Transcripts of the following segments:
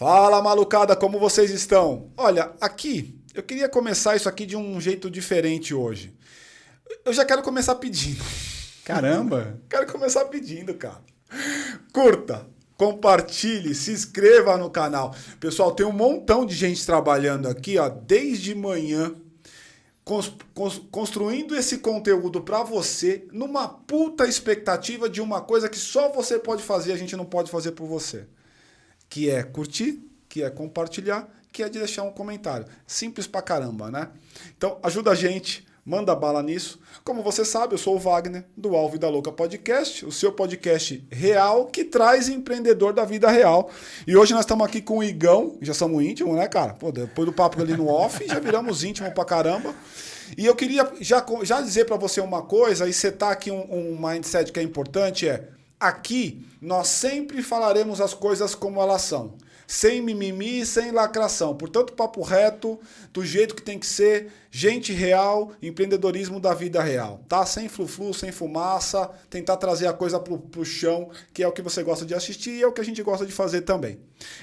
Fala, malucada, como vocês estão? Olha, aqui, eu queria começar isso aqui de um jeito diferente hoje. Eu já quero começar pedindo. Caramba! Quero começar pedindo, cara. Curta, compartilhe, se inscreva no canal. Pessoal, tem um montão de gente trabalhando aqui, ó, desde manhã, construindo esse conteúdo pra você, numa puta expectativa de uma coisa que só você pode fazer, a gente não pode fazer por você. Que é curtir, que é compartilhar, que é de deixar um comentário. Simples pra caramba, né? Então, ajuda a gente, manda bala nisso. Como você sabe, eu sou o Wagner, do Alvo da Louca Podcast, o seu podcast real que traz empreendedor da vida real. E hoje nós estamos aqui com o Igão, já somos íntimos, né, cara? Pô, depois do papo ali no off, já viramos íntimos pra caramba. E eu queria já dizer pra você uma coisa, e setar aqui um mindset que é importante, aqui nós sempre falaremos as coisas como elas são. Sem mimimi e sem lacração. Portanto, papo reto, do jeito que tem que ser, gente real, empreendedorismo da vida real. Tá? Sem frufru, sem fumaça, tentar trazer a coisa pro chão, que é o que você gosta de assistir e é o que a gente gosta de fazer também.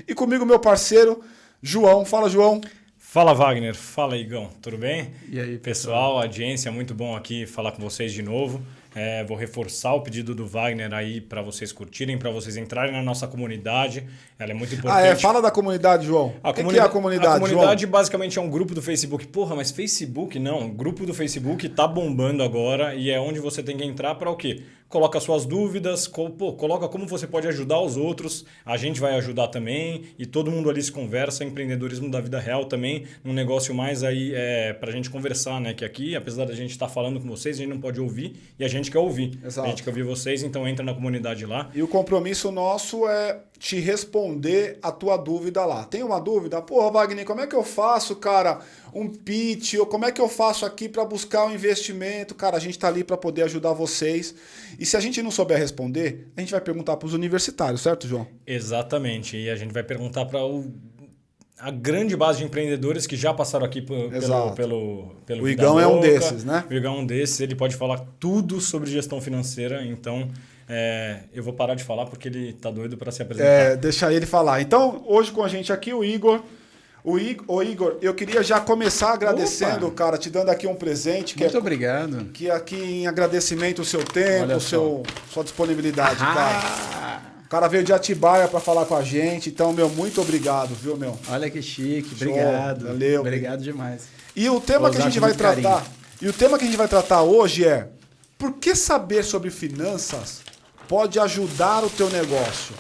E comigo, meu parceiro, João. Fala, João. Fala, Wagner. Fala, Igão. Tudo bem? E aí, pessoal? Audiência, muito bom aqui falar com vocês de novo. Vou reforçar o pedido do Wagner aí para vocês curtirem, para vocês entrarem na nossa comunidade. Ela é muito importante. Fala da comunidade, João. O que é a comunidade, João? A comunidade basicamente é um grupo do Facebook. Porra, mas Facebook não. O grupo do Facebook tá bombando agora e é onde você tem que entrar para o quê? Coloca suas dúvidas, coloca como você pode ajudar os outros, a gente vai ajudar também e todo mundo ali se conversa, empreendedorismo da vida real também, um negócio mais aí pra gente conversar, né? Que aqui, apesar da gente estar falando com vocês, a gente não pode ouvir e a gente quer ouvir. Exato. A gente quer ouvir vocês, então entra na comunidade lá. E o compromisso nosso é te responder a tua dúvida lá. Tem uma dúvida? Porra, Wagner, como é que eu faço, cara, um pitch? Ou como é que eu faço aqui para buscar um investimento? Cara, a gente tá ali para poder ajudar vocês. E se a gente não souber responder, a gente vai perguntar para os universitários, certo, João? Exatamente. E a gente vai perguntar para a grande base de empreendedores que já passaram aqui pelo o Igão é um desses, né? O Igão é um desses. Ele pode falar tudo sobre gestão financeira, então... eu vou parar de falar porque ele tá doido para se apresentar. Deixa ele falar. Então, hoje com a gente aqui o Igor. O Igor, eu queria já começar agradecendo, cara, te dando aqui um presente. Muito obrigado. Que aqui em agradecimento o seu tempo, sua disponibilidade, cara. O cara veio de Atibaia para falar com a gente, então, muito obrigado, viu, meu? Olha que chique, obrigado. Valeu. Obrigado demais. E o tema que a gente vai tratar, hoje é: por que saber sobre finanças pode ajudar o teu negócio?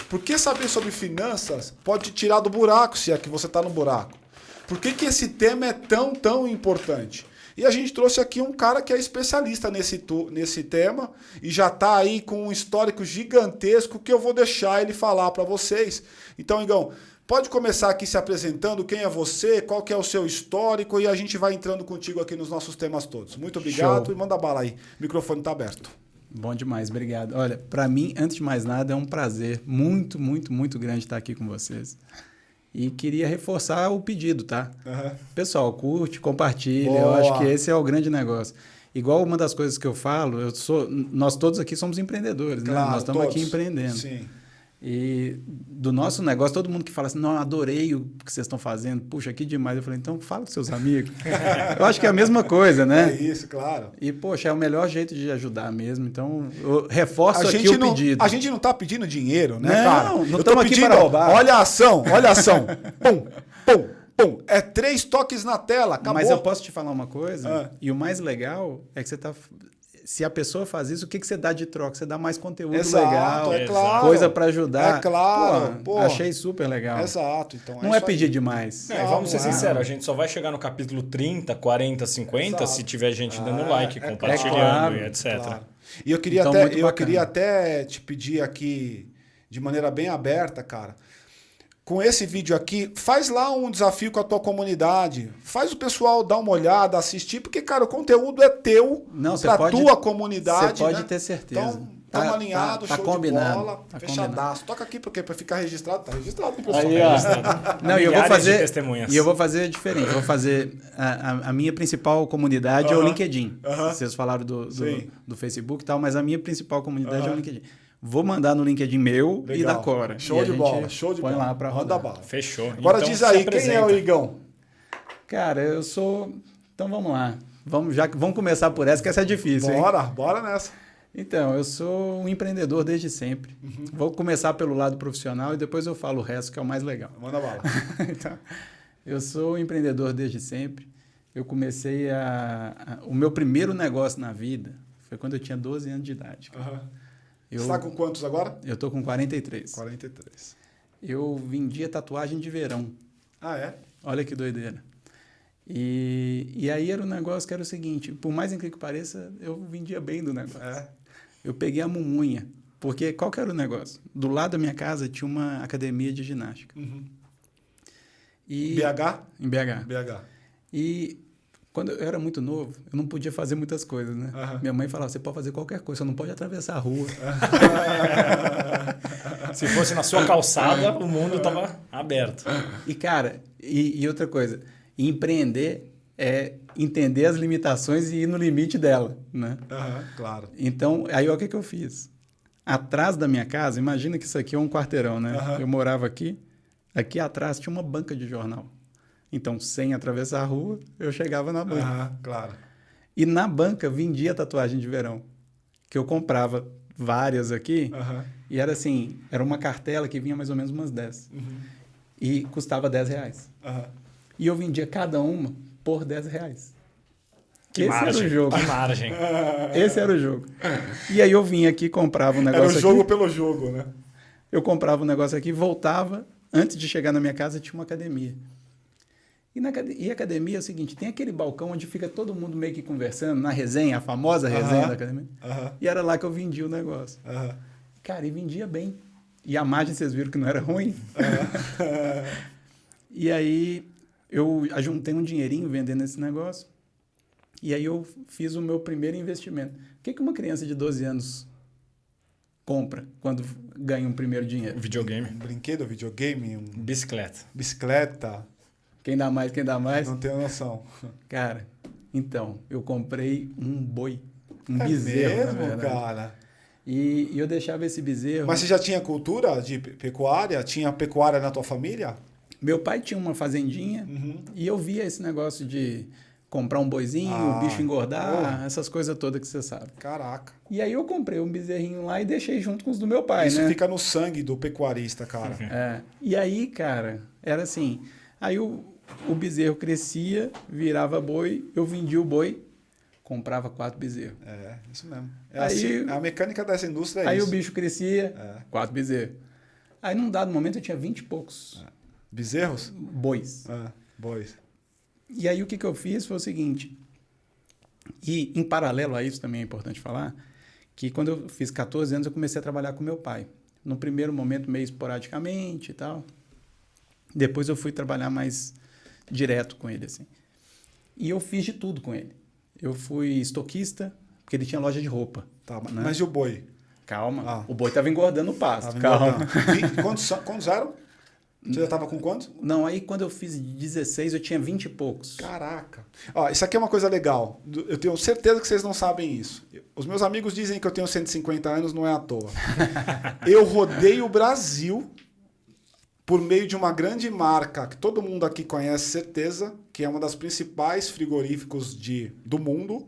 Por que saber sobre finanças pode te tirar do buraco, se é que você está no buraco? Por que esse tema é tão importante? E a gente trouxe aqui um cara que é especialista nesse tema e já está aí com um histórico gigantesco que eu vou deixar ele falar para vocês. Então, Igão, pode começar aqui se apresentando, quem é você, qual que é o seu histórico e a gente vai entrando contigo aqui nos nossos temas todos. Muito obrigado. Show. E manda bala aí, o microfone está aberto. Bom demais, obrigado. Olha, para mim, antes de mais nada, é um prazer muito grande estar aqui com vocês. E queria reforçar o pedido, tá? Uhum. Pessoal, curte, compartilha. Boa. Eu acho que esse é o grande negócio. Igual uma das coisas que eu falo, nós todos aqui somos empreendedores, claro, né? Nós estamos todos aqui empreendendo. Sim. E do nosso negócio, todo mundo que fala assim, não, adorei o que vocês estão fazendo, puxa, que demais. Eu falei, então fala com seus amigos. Eu acho que é a mesma coisa, né? É isso, claro. E, poxa, é o melhor jeito de ajudar mesmo. Então, eu reforço aqui o pedido. A gente não está pedindo dinheiro, né, não, cara? Não estamos aqui para roubar. Olha a ação. Pum. É 3 toques na tela, acabou. Mas eu posso te falar uma coisa? E o mais legal é que você está... Se a pessoa faz isso, o que você dá de troca? Você dá mais conteúdo legal, claro, coisa para ajudar. É claro. Pô, achei super legal. Exato. Então, não é pedir demais. Não, vamos ser sinceros, a gente só vai chegar no capítulo 30, 40, 50 se tiver gente dando like, compartilhando e etc. Claro. E eu queria até te pedir aqui, de maneira bem aberta, cara, com esse vídeo aqui, faz lá um desafio com a tua comunidade. Faz o pessoal dar uma olhada, assistir, porque, cara, o conteúdo é teu, pra tua comunidade. Você pode ter certeza. Então, estamos alinhados, show combinado, de bola, fechadaço. Toca aqui, porque para ficar registrado, tá registrado, pessoal. Aí, não, e eu vou fazer diferente. Eu vou fazer a minha principal comunidade é o LinkedIn. Vocês falaram do Facebook e tal, mas a minha principal comunidade é o LinkedIn. vou mandar no LinkedIn meu e da Cora. Show E a de gente bola, show de põe bola. lá para Manda rodar. bala. Fechou. Agora Então, diz se aí, quem é o apresenta. Igão? Cara, eu sou... Então vamos lá. Vamos começar por essa, que essa é difícil, hein? Bora nessa. Então, eu sou um empreendedor desde sempre. Vou começar pelo lado profissional e depois eu falo o resto, que é o mais legal. Manda bala. Então, eu sou um empreendedor desde sempre. Eu comecei o meu primeiro negócio na vida foi quando eu tinha 12 anos de idade. Você está com quantos agora? Eu tô com 43. 43. Eu vendia tatuagem de verão. Ah, é? Olha que doideira. E aí era um negócio que era o seguinte, por mais incrível que pareça, eu vendia bem do negócio. Eu peguei a mumunha, porque qual que era o negócio? Do lado da minha casa tinha uma academia de ginástica. E BH? Em BH. BH. E quando eu era muito novo, eu não podia fazer muitas coisas, né? Minha mãe falava, você pode fazer qualquer coisa, você não pode atravessar a rua. Se fosse na sua calçada, o mundo estava aberto. E, cara, e outra coisa, empreender é entender as limitações e ir no limite dela, né? Claro. Então, aí olha o que eu fiz. Atrás da minha casa, imagina que isso aqui é um quarteirão, né? Eu morava aqui, aqui atrás tinha uma banca de jornal. Então, sem atravessar a rua, eu chegava na banca. Claro. E na banca vendia tatuagem de verão, que eu comprava várias aqui, e era assim, era uma cartela que vinha mais ou menos umas 10. E custava R$10. E eu vendia cada uma por R$10. Que Esse margem, era o jogo. que margem. Esse era o jogo. E aí eu vinha aqui, comprava um negócio aqui. Era o jogo pelo jogo, né? Eu comprava um negócio aqui, voltava. Antes de chegar na minha casa, tinha uma academia. E a academia é o seguinte, tem aquele balcão onde fica todo mundo meio que conversando, na resenha, a famosa resenha da academia. E era lá que eu vendia o negócio. Cara, e vendia bem. E a margem, vocês viram que não era ruim? E aí, eu ajuntei um dinheirinho vendendo esse negócio. E aí, eu fiz o meu primeiro investimento. O que uma criança de 12 anos compra quando ganha um primeiro dinheiro? Videogame. Um brinquedo, videogame, bicicleta. Quem dá mais, quem dá mais? Não tenho noção. Cara, então, eu comprei um boi, um É bezerro, mesmo, na verdade. cara? E eu deixava esse bezerro... Mas você já tinha cultura de pecuária? Tinha pecuária na tua família? Meu pai tinha uma fazendinha e eu via esse negócio de comprar um boizinho, o bicho engordar, essas coisas todas que você sabe. Caraca. E aí eu comprei um bezerrinho lá e deixei junto com os do meu pai, Isso né? fica no sangue do pecuarista, cara. E aí, cara, era assim... Aí o bezerro crescia, virava boi, eu vendia o boi, comprava 4 bezerros. É, isso mesmo. Aí, a mecânica dessa indústria é aí isso. o bicho crescia, 4 bezerros. Aí num dado momento eu tinha 20 e poucos Bezerros? bois. Bois. E aí o que eu fiz foi o seguinte, e em paralelo a isso também é importante falar, que quando eu fiz 14 anos eu comecei a trabalhar com meu pai. No primeiro momento meio esporadicamente e tal. Depois eu fui trabalhar mais direto com ele, assim. E eu fiz de tudo com ele. Eu fui estoquista, porque ele tinha loja de roupa. Tá, né? mas e o boi? Calma. O boi estava engordando o pasto. Calma. Quantos eram? Você já estava com quantos? Não, aí quando eu fiz 16, eu tinha 20 e poucos. Caraca. Ó, isso aqui é uma coisa legal. Eu tenho certeza que vocês não sabem isso. Os meus amigos dizem que eu tenho 150 anos, não é à toa. Eu rodei o Brasil por meio de uma grande marca que todo mundo aqui conhece, certeza, que é uma das principais frigoríficos do mundo.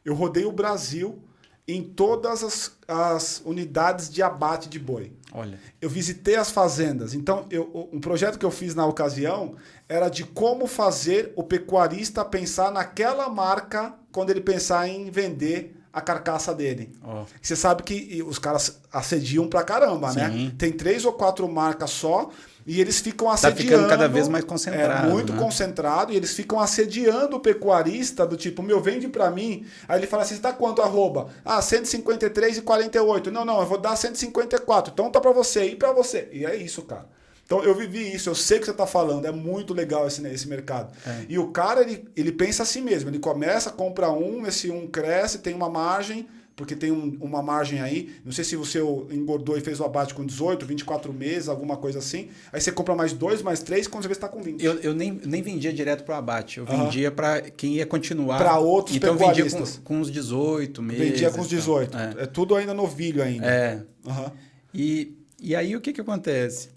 Eu rodei o Brasil em todas as unidades de abate de boi. Olha. Eu visitei as fazendas. Então, um projeto que eu fiz na ocasião era de como fazer o pecuarista pensar naquela marca quando ele pensar em vender a carcaça dele. Você sabe que os caras assediam pra caramba, né? Tem 3 ou 4 marcas só e eles ficam assediando. Tá ficando cada vez mais concentrado. Muito concentrado e eles ficam assediando o pecuarista do tipo, vende pra mim. Aí ele fala assim, você tá quanto arroba? 153,48. Não, eu vou dar 154. Então tá pra você e pra você. E é isso, cara. Então eu vivi isso, eu sei o que você está falando, é muito legal esse mercado. E o cara, ele pensa assim mesmo, ele começa, compra esse um cresce, tem uma margem, porque tem uma margem aí. Não sei se você engordou e fez o abate com 18, 24 meses, alguma coisa assim. Aí você compra mais 2, mais 3, quando você vê, você está com 20. Eu nem vendia direto para o abate. Eu vendia para quem ia continuar. Para outros então pecuaristas. Vendia com uns 18 meses. Vendia com os 18. É tudo ainda novilho ainda. É. Uhum. E aí o que acontece?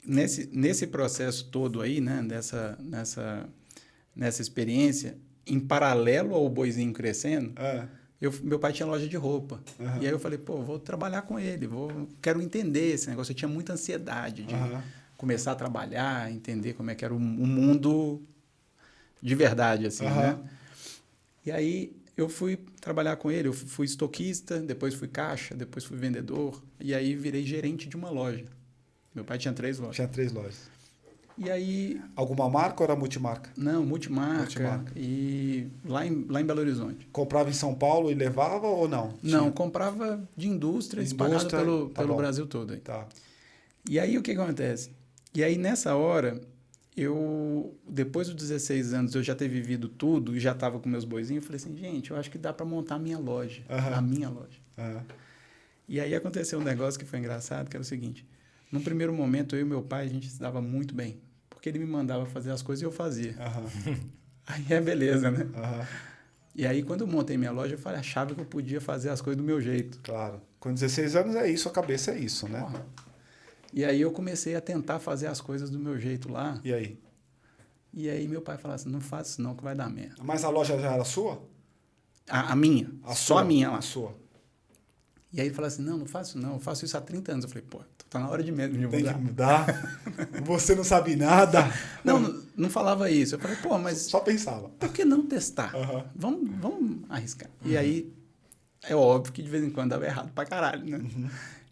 Nesse processo todo aí, né? Nessa experiência, em paralelo ao boizinho crescendo, meu pai tinha loja de roupa. E aí eu falei, pô, vou trabalhar com ele, quero entender esse negócio. Eu tinha muita ansiedade de começar a trabalhar, entender como é que era o mundo de verdade, assim, né? E aí eu fui trabalhar com ele, eu fui estoquista, depois fui caixa, depois fui vendedor, e aí virei gerente de uma loja. Meu pai tinha 3 lojas. Tinha 3 lojas. E aí... Alguma marca ou era multimarca? Não, multimarca. E lá em Belo Horizonte. Comprava em São Paulo e levava ou não? Não, comprava de indústria espalhada pelo Brasil todo. Aí. Tá. E aí o que acontece? E aí nessa hora, depois dos 16 anos, eu já ter vivido tudo e já estava com meus boizinhos, eu falei assim, gente, eu acho que dá para montar a minha loja. A minha loja. E aí aconteceu um negócio que foi engraçado, que era o seguinte. Num primeiro momento, eu e meu pai, a gente se dava muito bem. Porque ele me mandava fazer as coisas e eu fazia. Aí é beleza, né? E aí, quando eu montei minha loja, eu achava que eu podia fazer as coisas do meu jeito. Claro. Com 16 anos é isso, a cabeça é isso, né? E aí eu comecei a tentar fazer as coisas do meu jeito lá. E aí? E aí meu pai falava assim, não faça isso não, que vai dar merda. Mas a loja já era sua? A minha. Só a minha lá. A sua. E aí ele falou assim, não faço não, eu faço isso há 30 anos. Eu falei, pô, tá na hora de mudar. Tem que mudar. Você não sabe nada. Não falava isso. Eu falei, pô, mas... Só pensava. Por que não testar? Vamos arriscar. E aí, é óbvio que de vez em quando dava errado pra caralho, né?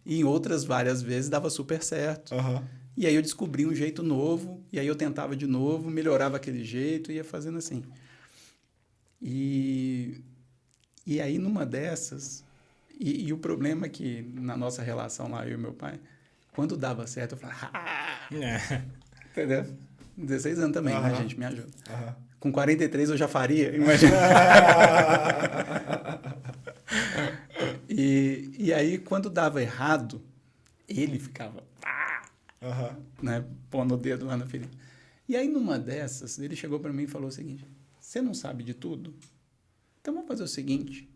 E em outras várias vezes dava super certo. E aí eu descobri um jeito novo, e aí eu tentava de novo, melhorava aquele jeito e ia fazendo assim. E aí numa dessas... E o problema é que na nossa relação lá, eu e meu pai, quando dava certo, eu falava, entendeu? 16 anos também, né, gente? Me ajuda. Com 43 eu já faria, imagina. E aí, quando dava errado, ele ficava, né, pondo o dedo lá na ferida. E aí, numa dessas, ele chegou para mim e falou o seguinte, você não sabe de tudo? Então vamos fazer o seguinte...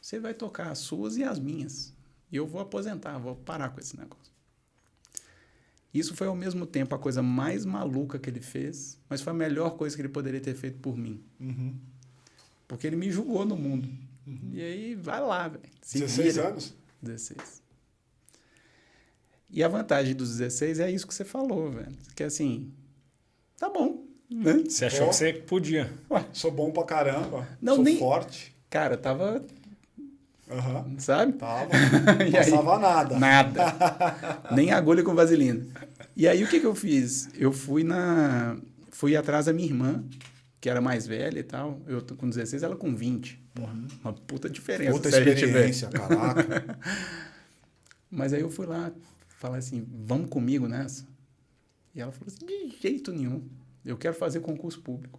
Você vai tocar as suas e as minhas. E eu vou aposentar, vou parar com esse negócio. Isso foi, ao mesmo tempo, a coisa mais maluca que ele fez, mas foi a melhor coisa que ele poderia ter feito por mim. Porque ele me julgou no mundo. E aí, vai lá, velho. 16 anos? 16. E a vantagem dos 16 é isso que você falou, velho. Que assim, tá bom, né? Você achou que você podia. Ué, sou bom pra caramba, não, sou forte. Cara, tava... Sabe? Tava. Não passava nada. Nada. Nem agulha com vaselina. E aí, o que eu fiz? Eu fui atrás da minha irmã, que era mais velha e tal. Eu com 16, ela com 20. Porra, uma puta diferença. Puta experiência, caraca. Mas aí eu fui lá, falei assim, vamos comigo nessa? E ela falou assim, de jeito nenhum. Eu quero fazer concurso público.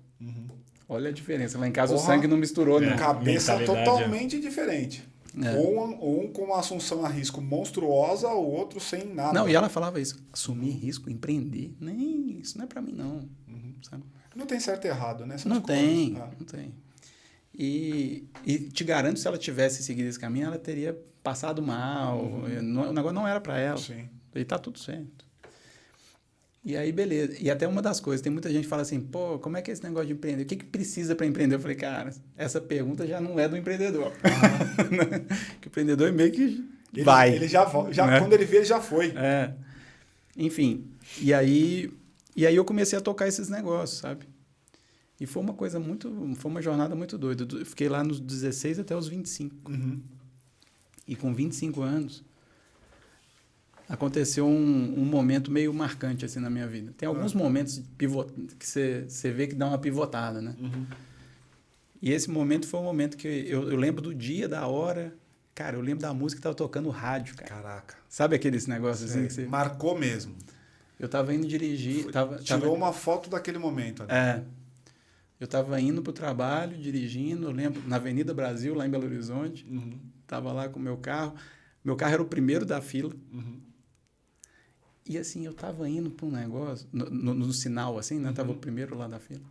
Olha a diferença. Lá em casa o sangue não misturou, né? Cabeça totalmente diferente. Um com uma assunção a risco monstruosa, o outro sem nada. Não, e ela falava isso. Assumir risco, empreender. Nem, isso não é pra mim, não. Sabe? Não tem certo e errado, né? Não tem, não tem. E te garanto, se ela tivesse seguido esse caminho, ela teria passado mal. O negócio não era pra ela. Sim. E tá tudo certo. E aí, beleza. E até uma das coisas, tem muita gente que fala assim, pô, como é que é esse negócio de empreender? O que precisa para empreender? Eu falei, cara, essa pergunta já não é do empreendedor. Que o empreendedor é meio que vai. Ele já né? Quando ele vê, ele já foi. Enfim, e aí eu comecei a tocar esses negócios, sabe? E foi uma jornada muito doida. Eu fiquei lá nos 16 até os 25. E com 25 anos... aconteceu um momento meio marcante assim na minha vida. Tem alguns momentos que você vê que dá uma pivotada, né? E esse momento foi um momento que eu lembro do dia, da hora. Cara, eu lembro da música que tava tocando no rádio, cara. Caraca. Sabe aqueles negócios assim que você... Marcou mesmo. Eu tava indo dirigir... Tirou uma foto daquele momento. Ali. Eu tava indo pro trabalho, dirigindo, eu lembro, na Avenida Brasil, lá em Belo Horizonte. tava lá com o meu carro. Meu carro era o primeiro da fila. Uhum. E assim, eu tava indo para um negócio, no sinal, assim, né? Tava o primeiro lá da fila.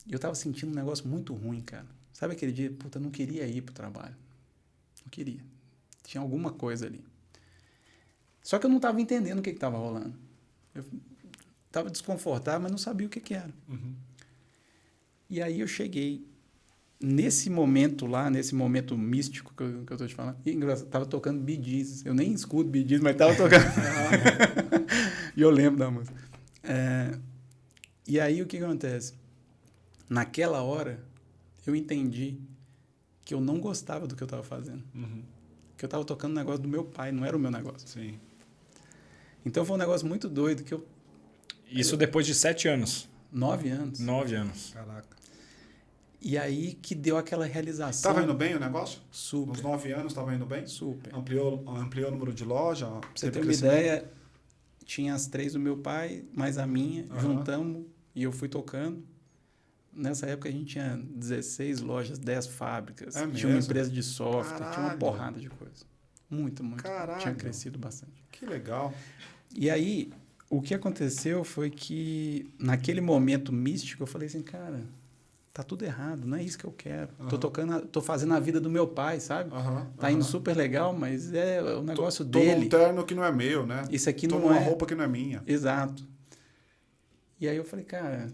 E eu tava sentindo um negócio muito ruim, cara. Sabe aquele dia, puta, eu não queria ir pro trabalho. Não queria. Tinha alguma coisa ali. Só que eu não tava entendendo o que tava rolando. Eu tava desconfortável, mas não sabia o que era. Uhum. E aí eu cheguei nesse momento lá, nesse momento místico que eu tô te falando. E engraçado, tava tocando Bee Gees. Eu nem escuto Bee Gees, mas tava tocando. E eu lembro da música. E aí o que acontece? Naquela hora, eu entendi que eu não gostava do que eu tava fazendo. Uhum. Que eu tava tocando um negócio do meu pai, não era o meu negócio. Sim. Então foi um negócio muito doido que eu... Isso depois de 7 anos. 9 anos. 9 anos. Caraca. E aí que deu aquela realização. Tava indo bem o negócio? Super. Nos 9 anos tava indo bem? Super. Ampliou o número de loja? Pra você ter uma ideia, tinha as 3 do meu pai, mais a minha, juntamos e eu fui tocando. Nessa época a gente tinha 16 lojas, 10 fábricas, tinha uma empresa de software, tinha uma porrada de coisa. Muito. Caralho. Tinha crescido bastante. Que legal. E E aí, o que aconteceu foi que, naquele momento místico, eu falei assim, cara, tá tudo errado, não é isso que eu quero. Tô fazendo a vida do meu pai, sabe? Tá indo super legal, mas é o negócio dele. Tô num terno que não é meu, né? Isso aqui Tô não numa é... roupa que não é minha. Exato. E aí eu falei, cara,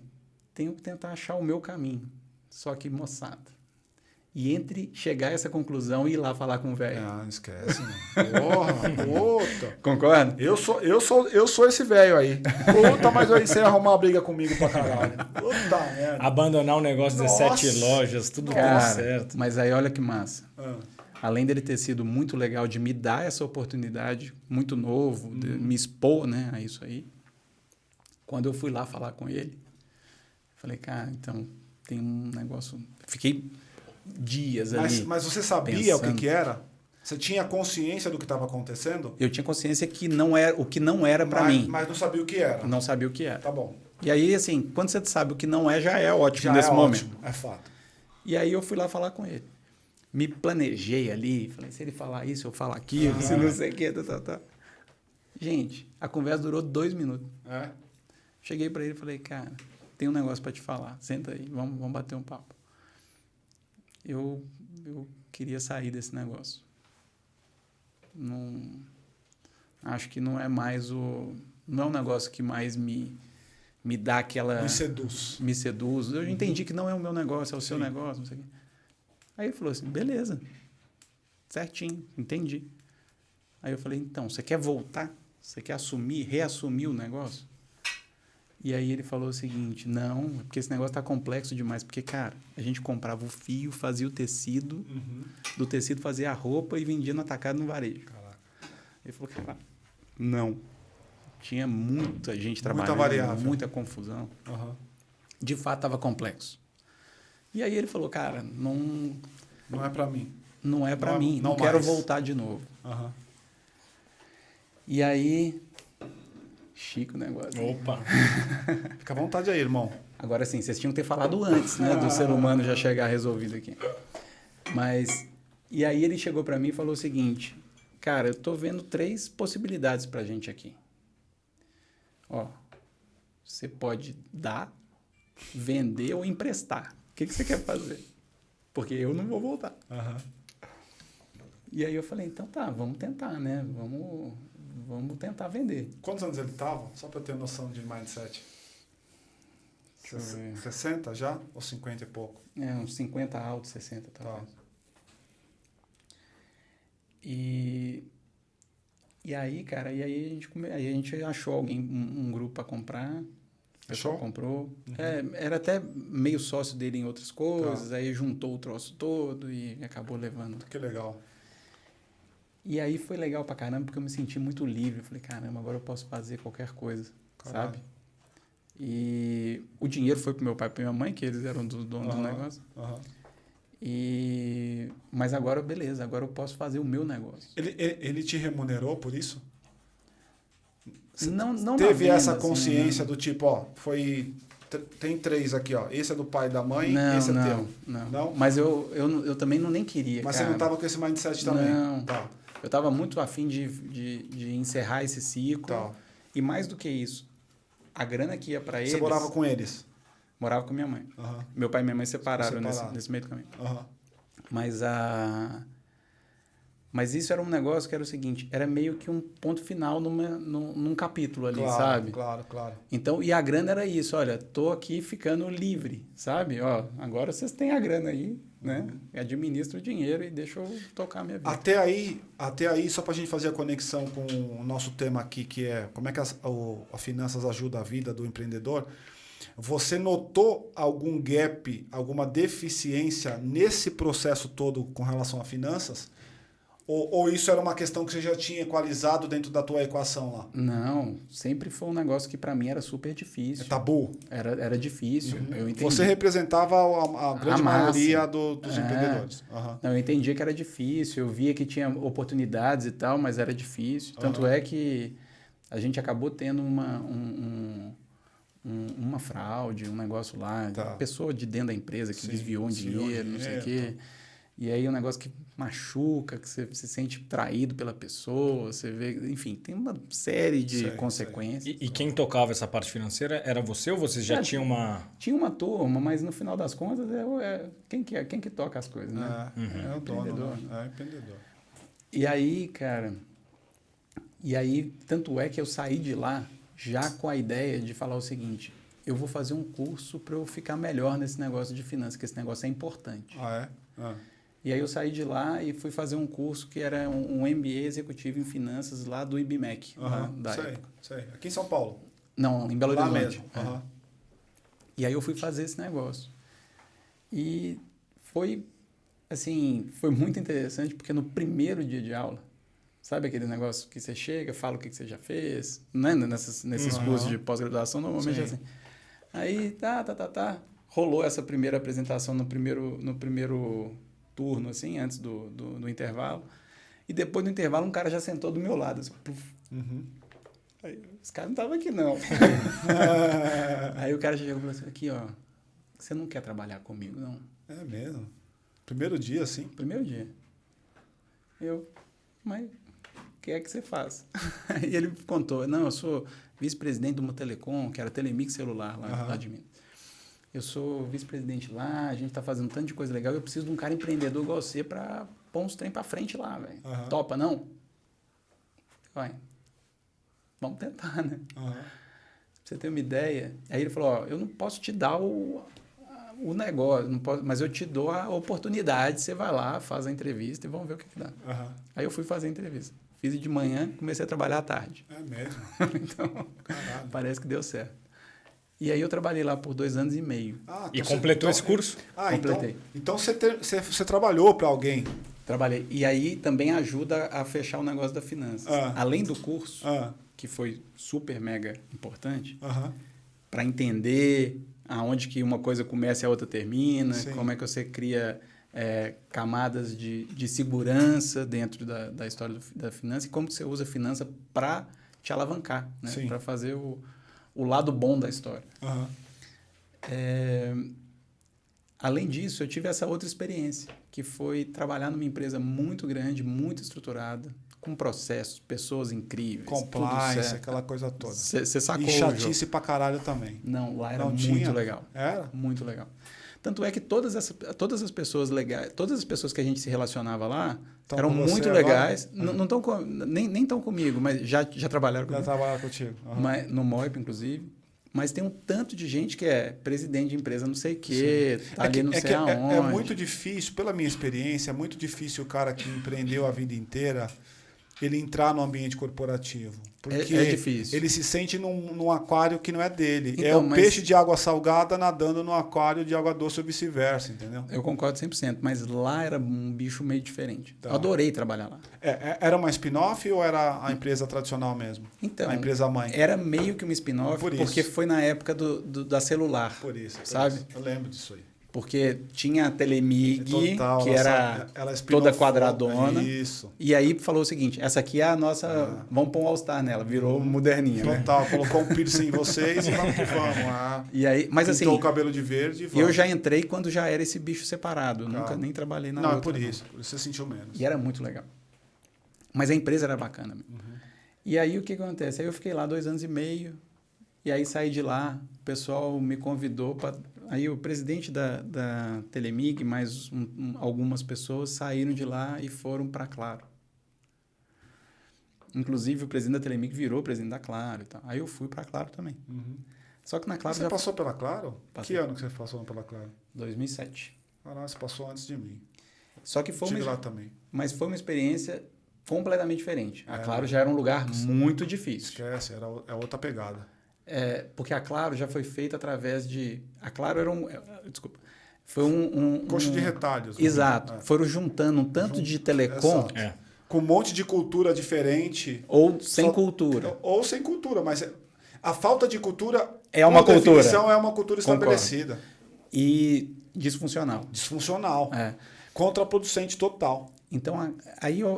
tenho que tentar achar o meu caminho. Só que, moçada, e entre chegar a essa conclusão e ir lá falar com o velho. Ah, não esquece, mano. Porra, puta. Concorda? Eu sou esse velho aí. Puta, mas aí você ia arrumar uma briga comigo pra caralho. Puta merda. Abandonar o negócio de Nossa. 7 lojas, tudo Cara, dando certo. mas aí olha que massa. Ah, Além dele ter sido muito legal de me dar essa oportunidade, muito novo, de me expor, né, a isso aí. Quando eu fui lá falar com ele, falei, cara, então tem um negócio... Fiquei dias ali. mas você sabia pensando. o que era? Você tinha consciência do que estava acontecendo? Eu tinha consciência que não era, o que não era para mim. Mas não sabia o que era. Não sabia o que era. Tá bom. E aí, assim, quando você sabe o que não é, já é ótimo Já nesse é momento. ótimo, é fato. E aí eu fui lá falar com ele. Me planejei ali, falei, se ele falar isso, eu falo aquilo, se não sei o que, tá. Gente, a conversa durou 2 minutos. É? Cheguei para ele e falei, cara, tem um negócio para te falar, senta aí, vamos bater um papo. Eu queria sair desse negócio. Não, acho que não é mais não é um negócio que mais me dá aquela... Me seduz. Me seduz. Eu entendi que não é o meu negócio, é o seu negócio, não sei o quê. Aí ele falou assim, beleza, certinho, entendi. Aí eu falei, então, você quer voltar? Você quer reassumir o negócio? E aí ele falou o seguinte, não, porque esse negócio tá complexo demais, porque, cara, a gente comprava o fio, fazia o tecido, do tecido fazia a roupa e vendia no atacado no varejo. Caraca. Ele falou, cara, não. Tinha muita gente trabalhando, Muita variável. muita confusão. Aham. De fato, estava complexo. E aí ele falou, cara, Não é pra mim. não é para Não- mim, não não quero mais. voltar de novo. Aham. E aí, chique o negócio. Opa. Fica à vontade aí, irmão. Agora sim, vocês tinham que ter falado antes, né, do ser humano já chegar resolvido aqui. Mas, e aí ele chegou para mim e falou o seguinte, cara, eu tô vendo 3 possibilidades pra gente aqui. Ó, você pode dar, vender ou emprestar. O que você quer fazer? Porque eu não vou voltar. Aham. E aí eu falei, então tá, vamos tentar, né? Vamos tentar vender. Quantos anos ele tava? Só pra eu ter noção de mindset. Deixa eu ver. 60 já? Ou 50 e pouco? Uns 50 altos, 60 talvez. Tá. E aí, cara, aí a gente achou alguém, um grupo para comprar. O pessoal Achou? comprou. Era até meio sócio dele em outras coisas, aí juntou o troço todo e acabou levando. Que legal. E aí foi legal pra caramba, porque eu me senti muito livre. Eu falei, caramba, agora eu posso fazer qualquer coisa, Caralho. sabe? E o dinheiro foi pro meu pai e pra minha mãe, que eles eram donos do negócio. Aham. Mas agora, beleza, agora eu posso fazer o meu negócio. Ele te remunerou por isso? Você Não teve na venda, essa assim, consciência né? do tipo, ó, foi Tem 3 aqui, ó. Esse é do pai e da mãe, Não, esse é não, teu. não. Mas eu também nem queria, Mas cara. você não tava com esse mindset também? Não. Tá. Eu tava muito afim de encerrar esse ciclo. Tá. E mais do que isso, a grana que ia para eles... Você morava com eles? Morava com minha mãe. Uhum. Meu pai e minha mãe separaram Separaram. nesse meio do caminho. Uhum. Mas isso era um negócio que era o seguinte, era meio que um ponto final num capítulo ali, Claro, sabe? claro. Então, e a grana era isso, olha, tô aqui ficando livre, sabe? Ó, agora vocês têm a grana aí, né? Administro o dinheiro e deixa eu tocar a minha vida. Até aí, só pra gente fazer a conexão com o nosso tema aqui, que é como é que as finanças ajuda a vida do empreendedor, você notou algum gap, alguma deficiência nesse processo todo com relação a finanças? Ou isso era uma questão que você já tinha equalizado dentro da tua equação lá? Não, sempre foi um negócio que para mim era super difícil. É tabu? Era difícil, eu entendi. Você representava a grande maioria dos empreendedores. Uhum. Não, eu entendia que era difícil, eu via que tinha oportunidades e tal, mas era difícil. Tanto é que a gente acabou tendo uma fraude, um negócio lá, uma pessoa de dentro da empresa que desviou um dinheiro, não sei o quê. E aí um negócio que machuca, que você se sente traído pela pessoa, você vê, enfim, tem uma série de consequências. E quem tocava essa parte financeira era você ou você já tinha uma... Tinha uma turma, mas no final das contas quem que toca as coisas, né? É o dono, né? É o empreendedor. E aí, cara, tanto é que eu saí de lá já com a ideia de falar o seguinte, eu vou fazer um curso para eu ficar melhor nesse negócio de finanças, que esse negócio é importante. Ah, é? E aí eu saí de lá e fui fazer um curso que era um MBA executivo em finanças lá do IBMEC, da época. Sei. Aqui em São Paulo? Não, em Belo Horizonte. Mesmo. E aí eu fui fazer esse negócio. E foi, assim, foi muito interessante, porque no primeiro dia de aula, sabe aquele negócio que você chega, fala o que você já fez, né? Nesses cursos de pós-graduação, normalmente é assim. Aí, rolou essa primeira apresentação no primeiro turno, assim, antes do intervalo. E depois do intervalo, um cara já sentou do meu lado. Assim, Aí, esse cara não estava aqui, não. Aí o cara chegou e falou assim, aqui, ó, você não quer trabalhar comigo, não? É mesmo? Primeiro dia, assim? Primeiro dia. Mas o que é que você faz? Aí ele contou, não, eu sou vice-presidente de uma telecom, que era Telemix Celular, lá de Minas. Eu sou vice-presidente lá, a gente está fazendo tanto de coisa legal, eu preciso de um cara empreendedor igual você para pôr uns trem para frente lá, velho. Topa, não? Vai. Vamos tentar, né? Pra você ter uma ideia. Aí ele falou, ó, eu não posso te dar o negócio, não posso, mas eu te dou a oportunidade, você vai lá, faz a entrevista e vamos ver o que dá. Aí eu fui fazer a entrevista. Fiz de manhã, comecei a trabalhar à tarde. É mesmo? Então, parece que deu certo. E aí eu trabalhei lá por 2 anos e meio. E completou esse curso? Completei. Então você trabalhou para alguém? Trabalhei. E aí também ajuda a fechar o negócio da finanças. Além do curso, que foi super mega importante, para entender aonde que uma coisa começa e a outra termina, como é que você cria camadas de segurança dentro da história da finança e como que você usa a finança para te alavancar, né? Para fazer o lado bom da história. Além disso, eu tive essa outra experiência, que foi trabalhar numa empresa muito grande, muito estruturada, com processos, pessoas incríveis. Compliance, aquela coisa toda. Você sacou. E chatice pra caralho também. Não, lá era muito legal. Era? Muito legal. Tanto é que todas as pessoas legais, todas as pessoas que a gente se relacionava lá eram muito legais. Não estão nem estão comigo, mas já trabalharam comigo. Já trabalharam contigo. Mas, no MOIP, inclusive. Mas tem um tanto de gente que é presidente de empresa não sei o quê, tá ali não sei aonde. É muito difícil, pela minha experiência, é muito difícil o cara que empreendeu a vida inteira ele entrar no ambiente corporativo. Porque é difícil. Ele se sente num aquário que não é dele. Então, peixe de água salgada nadando no aquário de água doce ou vice-versa, entendeu? Eu concordo 100%, mas lá era um bicho meio diferente. Tá. Eu adorei trabalhar lá. Era uma spin-off ou era a empresa tradicional mesmo? Então, a empresa mãe? Era meio que uma spin-off, porque foi na época da celular. Por isso. Sabe? Eu lembro disso aí. Porque tinha a Telemig, Total, que era ela toda spin-offou, quadradona. Isso. E aí falou o seguinte, essa aqui é a nossa... Vamos pôr um All-Star nela, virou moderninha, né? Total, colocou um piercing em vocês e vamos que vamos. E aí, mas Pintou assim, o cabelo de verde e vamos. eu já entrei quando já era esse bicho separado. Eu nunca nem trabalhei na Não, outra. é por isso você sentiu menos. E era muito legal. Mas a empresa era bacana mesmo. E aí o que acontece? Aí eu fiquei lá 2 anos e meio, e aí saí de lá, o pessoal me convidou para... Aí o presidente da Telemig, mais algumas pessoas saíram de lá e foram para Claro. Inclusive o presidente da Telemig virou presidente da Claro e tal. Aí eu fui para Claro também. Só que na Claro Você passou pela Claro? Passei. Que ano que você passou pela Claro? 2007. Ah, não, você passou antes de mim. Só que foi Estive lá também. mas foi uma experiência completamente diferente. A Claro já era um lugar muito difícil. Esquece, é outra pegada. Porque a Claro já foi feita através de... A Claro era desculpa. Foi Coxa de retalhos. né? Exato. Foram juntando um tanto de telecom Exato. Com um monte de cultura diferente. ou sem cultura. Ou sem cultura, mas a falta de cultura... É uma por cultura. definição, é uma cultura Concordo. estabelecida. E disfuncional. Disfuncional. É. Contraproducente total. Então,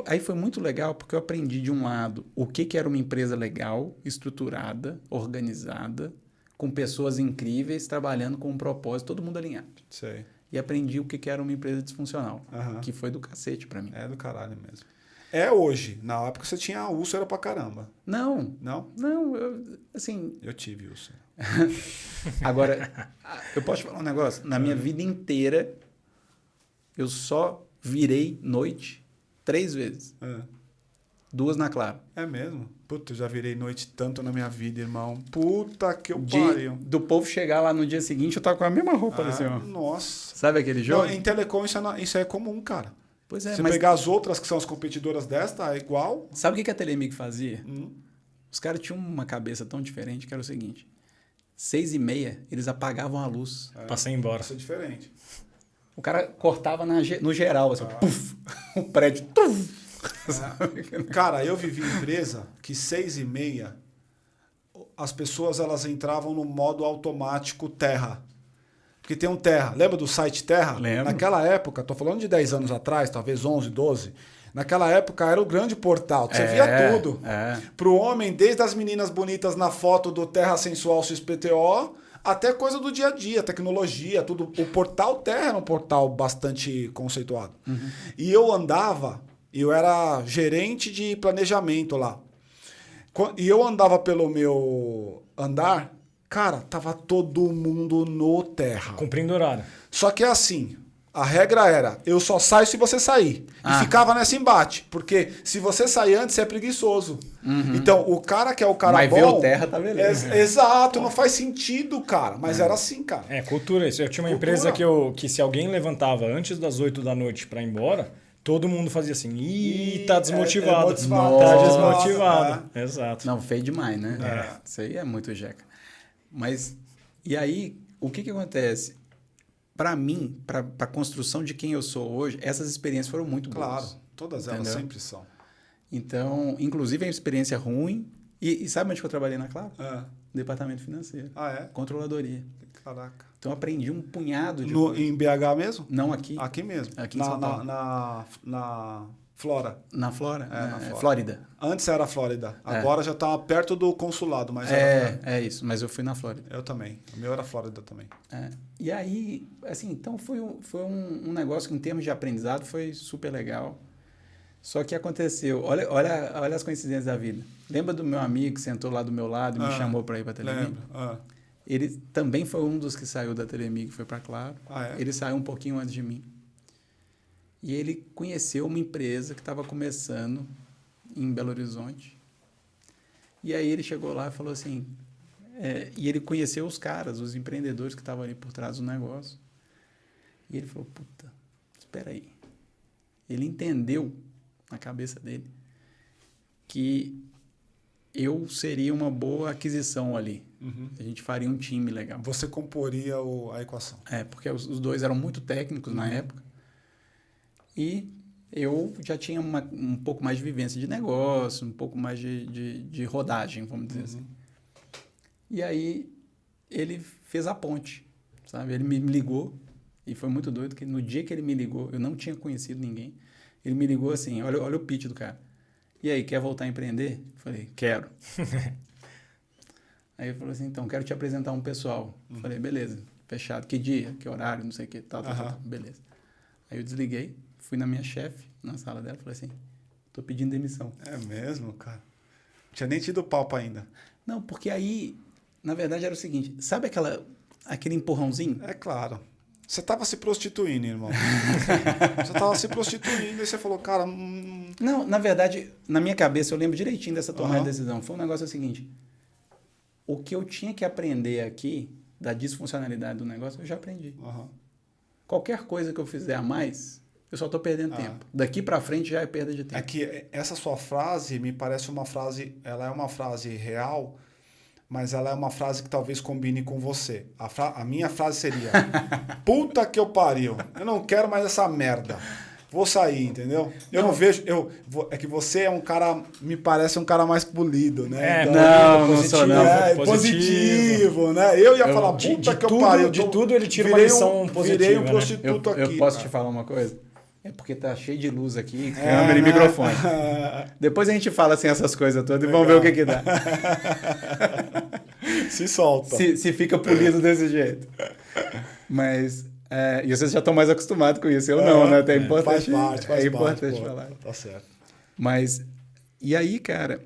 aí foi muito legal porque eu aprendi, de um lado, o que era uma empresa legal, estruturada, organizada, com pessoas incríveis, trabalhando com um propósito, todo mundo alinhado. Sei. E aprendi o que era uma empresa disfuncional, Aham. que foi do cacete pra mim. É do caralho mesmo. É hoje. Na época você tinha úlcera pra caramba. Não, Não? assim... Eu tive úlcera. Agora, eu posso te falar um negócio? Na minha vida inteira, eu só virei noite 3 vezes. 2 na Claro. É mesmo? Puta, eu já virei noite tanto na minha vida, irmão. Puta que eu pariu. Do povo chegar lá no dia seguinte, eu tava com a mesma roupa, assim, ó. Nossa. Sabe aquele jogo? Não, em telecom isso é comum, cara. Pois é, Se mas pegar as outras que são as competidoras desta, é igual. sabe o que a Telemig fazia? Os caras tinham uma cabeça tão diferente que era o seguinte: 6h30, eles apagavam a luz. Passei embora. Isso é diferente. O cara cortava no geral, assim, puf, o prédio. Tuf. Cara, eu vivi em empresa que 6h30 as pessoas elas entravam no modo automático Terra. Porque tem um Terra. Lembra do site Terra? Lembro. Naquela época, tô falando de 10 anos atrás, talvez 11, 12. Naquela época era o grande portal. Você via tudo. Pro homem, desde as meninas bonitas na foto do Terra Sensual XPTO, até coisa do dia a dia, tecnologia, tudo. O portal Terra era um portal bastante conceituado. E eu era gerente de planejamento lá. E eu andava pelo meu andar, cara, tava todo mundo no Terra. Cumprindo horário. Só que é assim, a regra era, eu só saio se você sair. E ficava nesse embate, porque se você sair antes, você é preguiçoso. Então, o cara que é o cara Mas bom... ver o Terra tá beleza. Exato, não faz sentido, cara. Mas era assim, cara. É, cultura isso. Eu tinha uma empresa que se alguém levantava antes das 8 da noite pra ir embora, todo mundo fazia assim, tá desmotivado. Tá desmotivado. Exato. Não, feio demais, né? Isso aí é muito jeca. Mas, e aí, o que acontece? Para mim, para a construção de quem eu sou hoje, essas experiências foram muito boas. Claro, todas elas sempre são. Então, inclusive, é uma experiência ruim. E sabe onde que eu trabalhei na Claro? Departamento financeiro. Ah, é? Controladoria. Caraca. Então, eu aprendi um punhado de... Em BH mesmo? Não, aqui. Aqui mesmo. Aqui em São Paulo. Na Flora. Na Flora? Na Flora. Flórida. Antes era Flórida. Agora já tá perto do consulado. Mas é isso. Mas eu fui na Flórida. Eu também. O meu era Flórida também. E aí, assim, então foi um negócio que, em termos de aprendizado, foi super legal. Só que aconteceu... Olha as coincidências da vida. Lembra do meu amigo que sentou lá do meu lado e me chamou para ir para a Telemig? Lembro. Ele também foi um dos que saiu da Telemig e foi para Claro. É? Ele saiu um pouquinho antes de mim. E ele conheceu uma empresa que estava começando em Belo Horizonte. E aí ele chegou lá e falou assim... e ele conheceu os caras, os empreendedores que estavam ali por trás do negócio. E ele falou, puta, espera aí. Ele entendeu na cabeça dele que eu seria uma boa aquisição ali. A gente faria um time legal. Você comporia a equação. Porque os dois eram muito técnicos na época. E eu já tinha um pouco mais de vivência de negócio, um pouco mais de rodagem, vamos dizer assim. E aí ele fez a ponte, sabe? Ele me ligou E foi muito doido que no dia que ele me ligou, eu não tinha conhecido ninguém. Ele me ligou assim, olha o pitch do cara. E aí, quer voltar a empreender? Eu falei, quero. Aí ele falou assim, então, quero te apresentar um pessoal. Eu falei, beleza, fechado. Que dia, que horário, não sei o que, tal, beleza. Aí eu desliguei, fui na minha chefe, na sala dela, falei assim, tô pedindo demissão. É mesmo, cara? Não tinha nem tido papo ainda. Não, porque aí, na verdade, era o seguinte, sabe aquele empurrãozinho? É claro. Você tava se prostituindo, irmão. Você tava se prostituindo e você falou, cara... Não, na verdade, na minha cabeça, eu lembro direitinho dessa tomada de decisão. Foi um negócio seguinte, o que eu tinha que aprender aqui, da disfuncionalidade do negócio, eu já aprendi. Qualquer coisa que eu fizer a mais, eu só estou perdendo tempo. Daqui para frente já é perda de tempo. É que essa sua frase me parece uma frase... Ela é uma frase real, mas ela é uma frase que talvez combine com você. A minha frase seria, puta que eu pariu, eu não quero mais essa merda. Vou sair, entendeu? Eu não vejo... é que você é um cara... Me parece um cara mais polido, né? É, então, não sou não. Positivo, né? Eu ia falar, puta que eu pariu. De tudo ele tira uma lição positiva, virei um né? prostituto aqui. Eu posso te falar uma coisa? É porque tá cheio de luz aqui, câmera e microfone. Depois a gente fala assim essas coisas todas e vamos ver o que dá. Se solta. Se fica polido desse jeito. Mas... e vocês já estão mais acostumados com isso. Eu não, né? É importante, faz parte, falar. Tá certo. Mas, e aí, cara...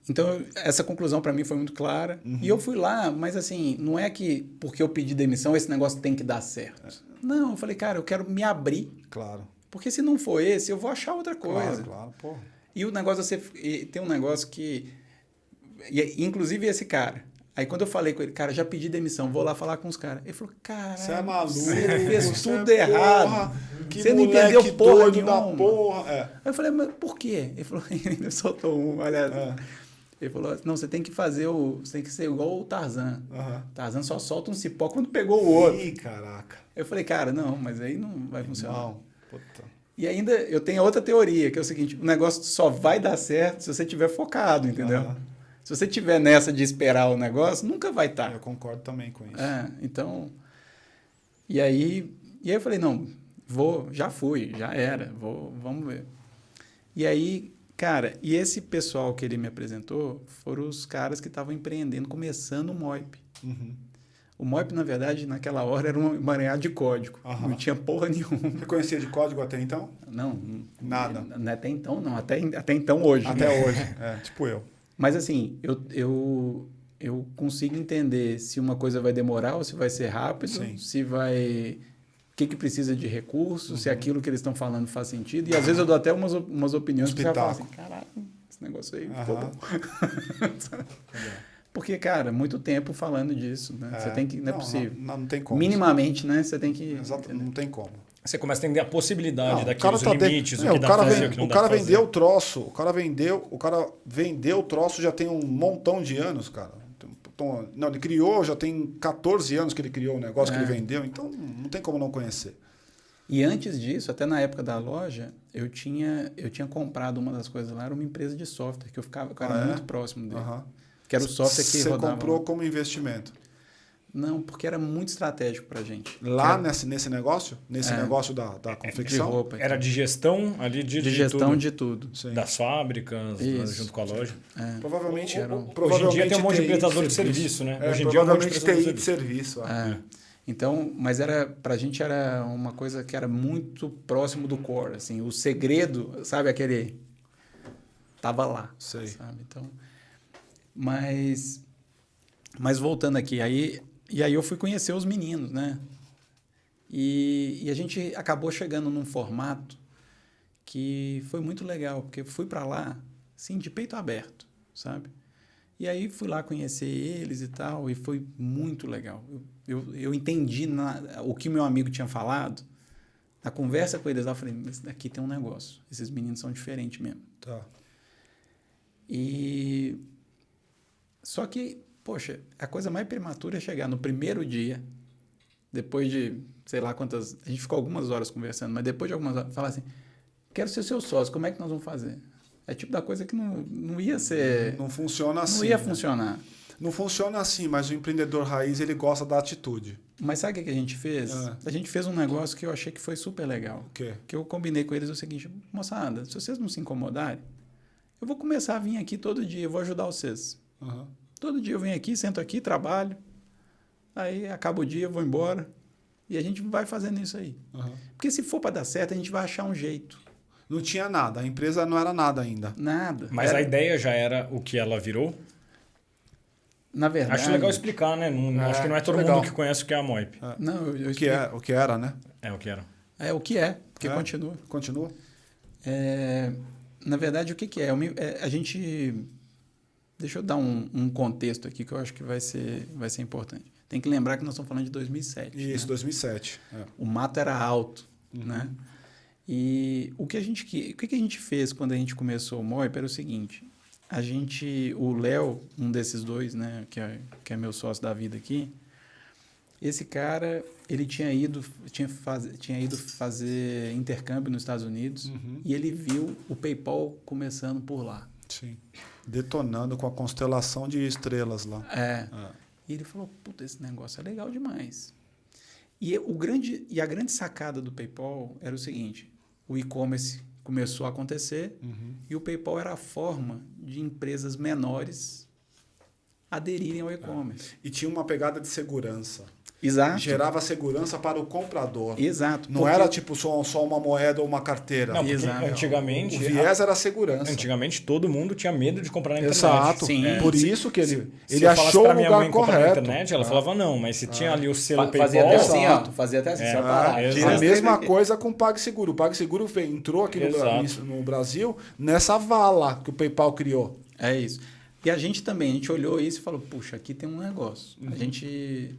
Então, essa conclusão para mim foi muito clara. E eu fui lá, mas assim, não é que porque eu pedi demissão, esse negócio tem que dar certo. Não, eu falei, cara, eu quero me abrir. Claro. Porque se não for esse, eu vou achar outra coisa. Claro, pô. E o negócio, tem um negócio que... Inclusive esse cara... Aí quando eu falei com ele, cara, já pedi demissão, vou lá falar com os caras. Ele falou, caralho, você é maluco, você fez tudo é errado. Porra, você não entendeu porra nenhuma. Da porra. Aí eu falei, mas por quê? Ele falou, ele soltou um, olha. Ele falou, não, você tem que você tem que ser igual o Tarzan. Tarzan só solta um cipó quando pegou o outro. Ih, caraca. Eu falei, cara, não, mas aí não vai funcionar. Não, puta. E ainda eu tenho outra teoria, que é o seguinte, o negócio só vai dar certo se você estiver focado, entendeu? Se você tiver nessa de esperar o negócio, nunca vai estar. Eu concordo também com isso. Então... E aí eu falei, não, já fui, já era, vamos ver. E aí, cara, e esse pessoal que ele me apresentou foram os caras que estavam empreendendo, começando o Moip. O Moip, na verdade, naquela hora era um emaranhado de código. Não tinha porra nenhuma. Você conhecia de código até então? Não. Nada? Até então, não. Até então hoje. Até hoje, tipo eu. Mas assim, eu consigo entender se uma coisa vai demorar ou se vai ser rápido, se vai... O que precisa de recursos, se aquilo que eles estão falando faz sentido. E às vezes eu dou até umas opiniões que você fala assim, caralho, esse negócio aí ficou bom. Porque, cara, muito tempo falando disso, né? Você tem que... Não é possível. Não tem como. Minimamente, né? Você tem que... Exato, não tem como. Você começa a entender a possibilidade daquilo, os tá limites, o que dá pra fazer, o que não dá pra fazer. Vendeu o troço. O cara vendeu o troço já tem um montão de anos, cara. Não, ele criou, já tem 14 anos que ele criou o negócio que ele vendeu, então não tem como não conhecer. E antes disso, até na época da loja, eu tinha comprado uma das coisas lá, era uma empresa de software, que eu era muito próximo dele. Que era o software que rodava. Você comprou como investimento? Não, porque era muito estratégico pra gente. Lá nesse negócio? Nesse negócio da confecção? De roupa. Era de gestão ali de gestão tudo. de tudo. Sim. Das fábricas, junto com a loja. Provavelmente Hoje em dia tem um monte de prestador de serviço, né? Hoje em dia é um monte de TI de serviço. Então, mas pra gente era uma coisa que era muito próximo do core, assim, o segredo, sabe, aquele tava lá, Sei. sabe? Então, mas voltando aqui, aí eu fui conhecer os meninos, né? E a gente acabou chegando num formato que foi muito legal, porque eu fui para lá, assim, de peito aberto, sabe? E aí fui lá conhecer eles e tal, e foi muito legal. Eu entendi o que meu amigo tinha falado, na conversa com eles lá, eu falei, mas aqui tem um negócio, esses meninos são diferentes mesmo. Tá. Só que, poxa, a coisa mais prematura é chegar no primeiro dia, depois de, sei lá quantas... A gente ficou algumas horas conversando, mas depois de algumas horas, falar assim, quero ser seu sócio, como é que nós vamos fazer? É tipo da coisa que não ia ser... Não funciona assim. Não ia funcionar. Não funciona assim, mas o empreendedor raiz, ele gosta da atitude. Mas sabe o que a gente fez? A gente fez um negócio que eu achei que foi super legal. O quê? Que eu combinei com eles o seguinte, moçada, se vocês não se incomodarem, eu vou começar a vir aqui todo dia, eu vou ajudar vocês. Uhum. Todo dia eu venho aqui, sento aqui, trabalho, aí acaba o dia, eu vou embora, e a gente vai fazendo isso aí. Uhum. Porque se for para dar certo, a gente vai achar um jeito. Não tinha nada, a empresa não era nada ainda. Nada. Mas a ideia já era o que ela virou? Na verdade... Acho legal explicar, né? Acho que não é todo legal. mundo que conhece o que é a Moip. Não, eu O que era, né? É o que era. É o que é, porque continua. Continua? Na verdade, o que é? A gente... Deixa eu dar um contexto aqui que eu acho que vai ser importante. Tem que lembrar que nós estamos falando de 2007. Isso, né? 2007. O mato era alto, né? E o que a gente fez quando a gente começou o Moip era o seguinte. O Léo, um desses dois, né, que é meu sócio da vida aqui, esse cara, ele tinha ido fazer intercâmbio nos Estados Unidos e ele viu o PayPal começando por lá. Sim. Detonando com a constelação de estrelas lá. E ele falou, puta, esse negócio é legal demais. E a grande sacada do PayPal era o seguinte, o e-commerce começou a acontecer e o PayPal era a forma de empresas menores aderirem ao e-commerce. E tinha uma pegada de segurança. Exato. Gerava segurança para o comprador. Exato. Não era tipo só uma moeda ou uma carteira. Não, porque Exato. antigamente... O viés era a segurança. Antigamente todo mundo tinha medo de comprar na internet. Exato. Sim. Por isso que ele Se eu falasse achou o pra minha lugar mãe comprar na correto. internet, ela falava não, mas se tinha ali o selo Fazia PayPal... até assim, ó. Exato. Fazia até assim, É. separado. Exato. A mesma coisa com o PagSeguro. O PagSeguro entrou aqui no Brasil nessa vala que o PayPal criou. É isso. E a gente olhou isso e falou, puxa, aqui tem um negócio. A gente...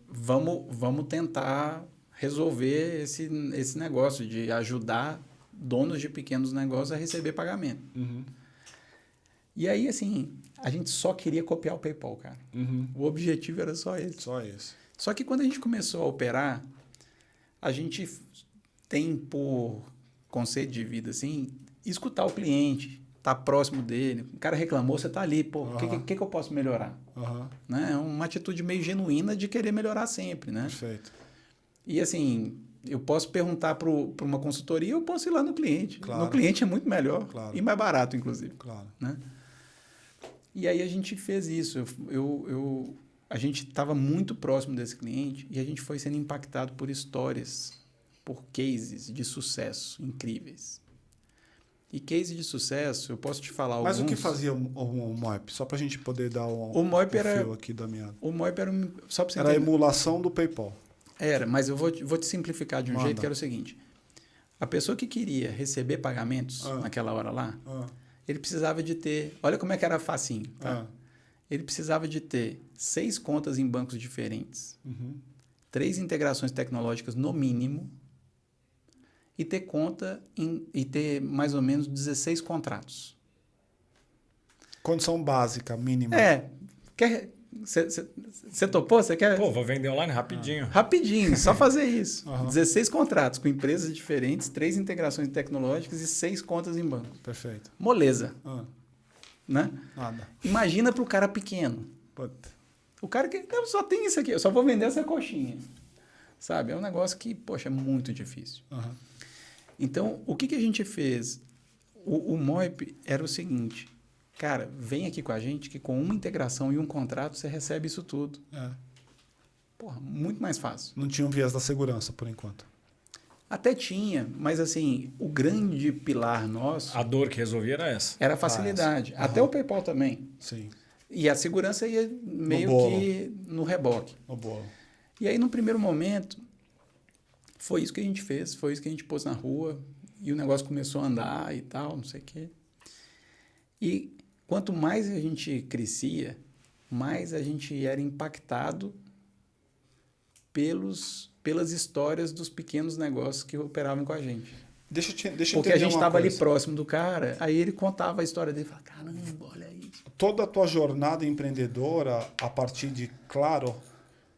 vamos tentar resolver esse negócio de ajudar donos de pequenos negócios a receber pagamento. E aí, assim, a gente só queria copiar o PayPal, cara. O objetivo era só esse. Só isso. Só que quando a gente começou a operar, a gente tem por conceito de vida, assim, escutar o cliente, estar próximo dele. O cara reclamou, você está ali, pô, o que eu posso melhorar? Né? É uma atitude meio genuína de querer melhorar sempre, né? Perfeito. E assim, eu posso perguntar para uma consultoria, eu posso ir lá no cliente. Claro. No cliente é muito melhor Claro. e mais barato, inclusive. Claro. Né? E aí a gente fez isso. A gente estava muito próximo desse cliente e a gente foi sendo impactado por histórias, por cases de sucesso incríveis. E case de sucesso, eu posso te falar alguns... Mas o que fazia o Moip? Só para a gente poder dar o Moip fio aqui da meada. O Moip era... Só pra você Era a entender. emulação do PayPal. Era, mas eu vou te simplificar de um Manda. jeito que era o seguinte. A pessoa que queria receber pagamentos naquela hora lá, ele precisava de ter... Olha como é que era facinho, tá? Ele precisava de ter 6 contas em bancos diferentes, 3 integrações tecnológicas no mínimo, e ter e ter mais ou menos 16 contratos. Condição básica, mínima. Você topou? Você quer? Pô, vou vender online rapidinho. Rapidinho, só fazer isso. 16 contratos com empresas diferentes, 3 integrações tecnológicas e 6 contas em banco. Perfeito. Moleza, né? Nada. Imagina para o cara pequeno. Puta. O cara que eu só tem isso aqui, eu só vou vender essa coxinha. Sabe? É um negócio que, poxa, é muito difícil. Então, o que a gente fez? O Moip era o seguinte, cara, vem aqui com a gente que com uma integração e um contrato você recebe isso tudo. Porra, muito mais fácil. Não tinha um viés da segurança, por enquanto. Até tinha, mas assim, o grande pilar nosso A dor que resolvia era essa. era a facilidade. Até o PayPal também. Sim. E a segurança ia meio que no reboque. Boa. E aí, no primeiro momento, foi isso que a gente fez, foi isso que a gente pôs na rua, e o negócio começou a andar e tal, não sei o quê. E quanto mais a gente crescia, mais a gente era impactado pelas histórias dos pequenos negócios que operavam com a gente. Deixa eu Porque entender a gente uma estava ali coisa. próximo do cara, aí ele contava a história dele, falava, caramba, olha isso. Toda a tua jornada empreendedora, a partir de Claro,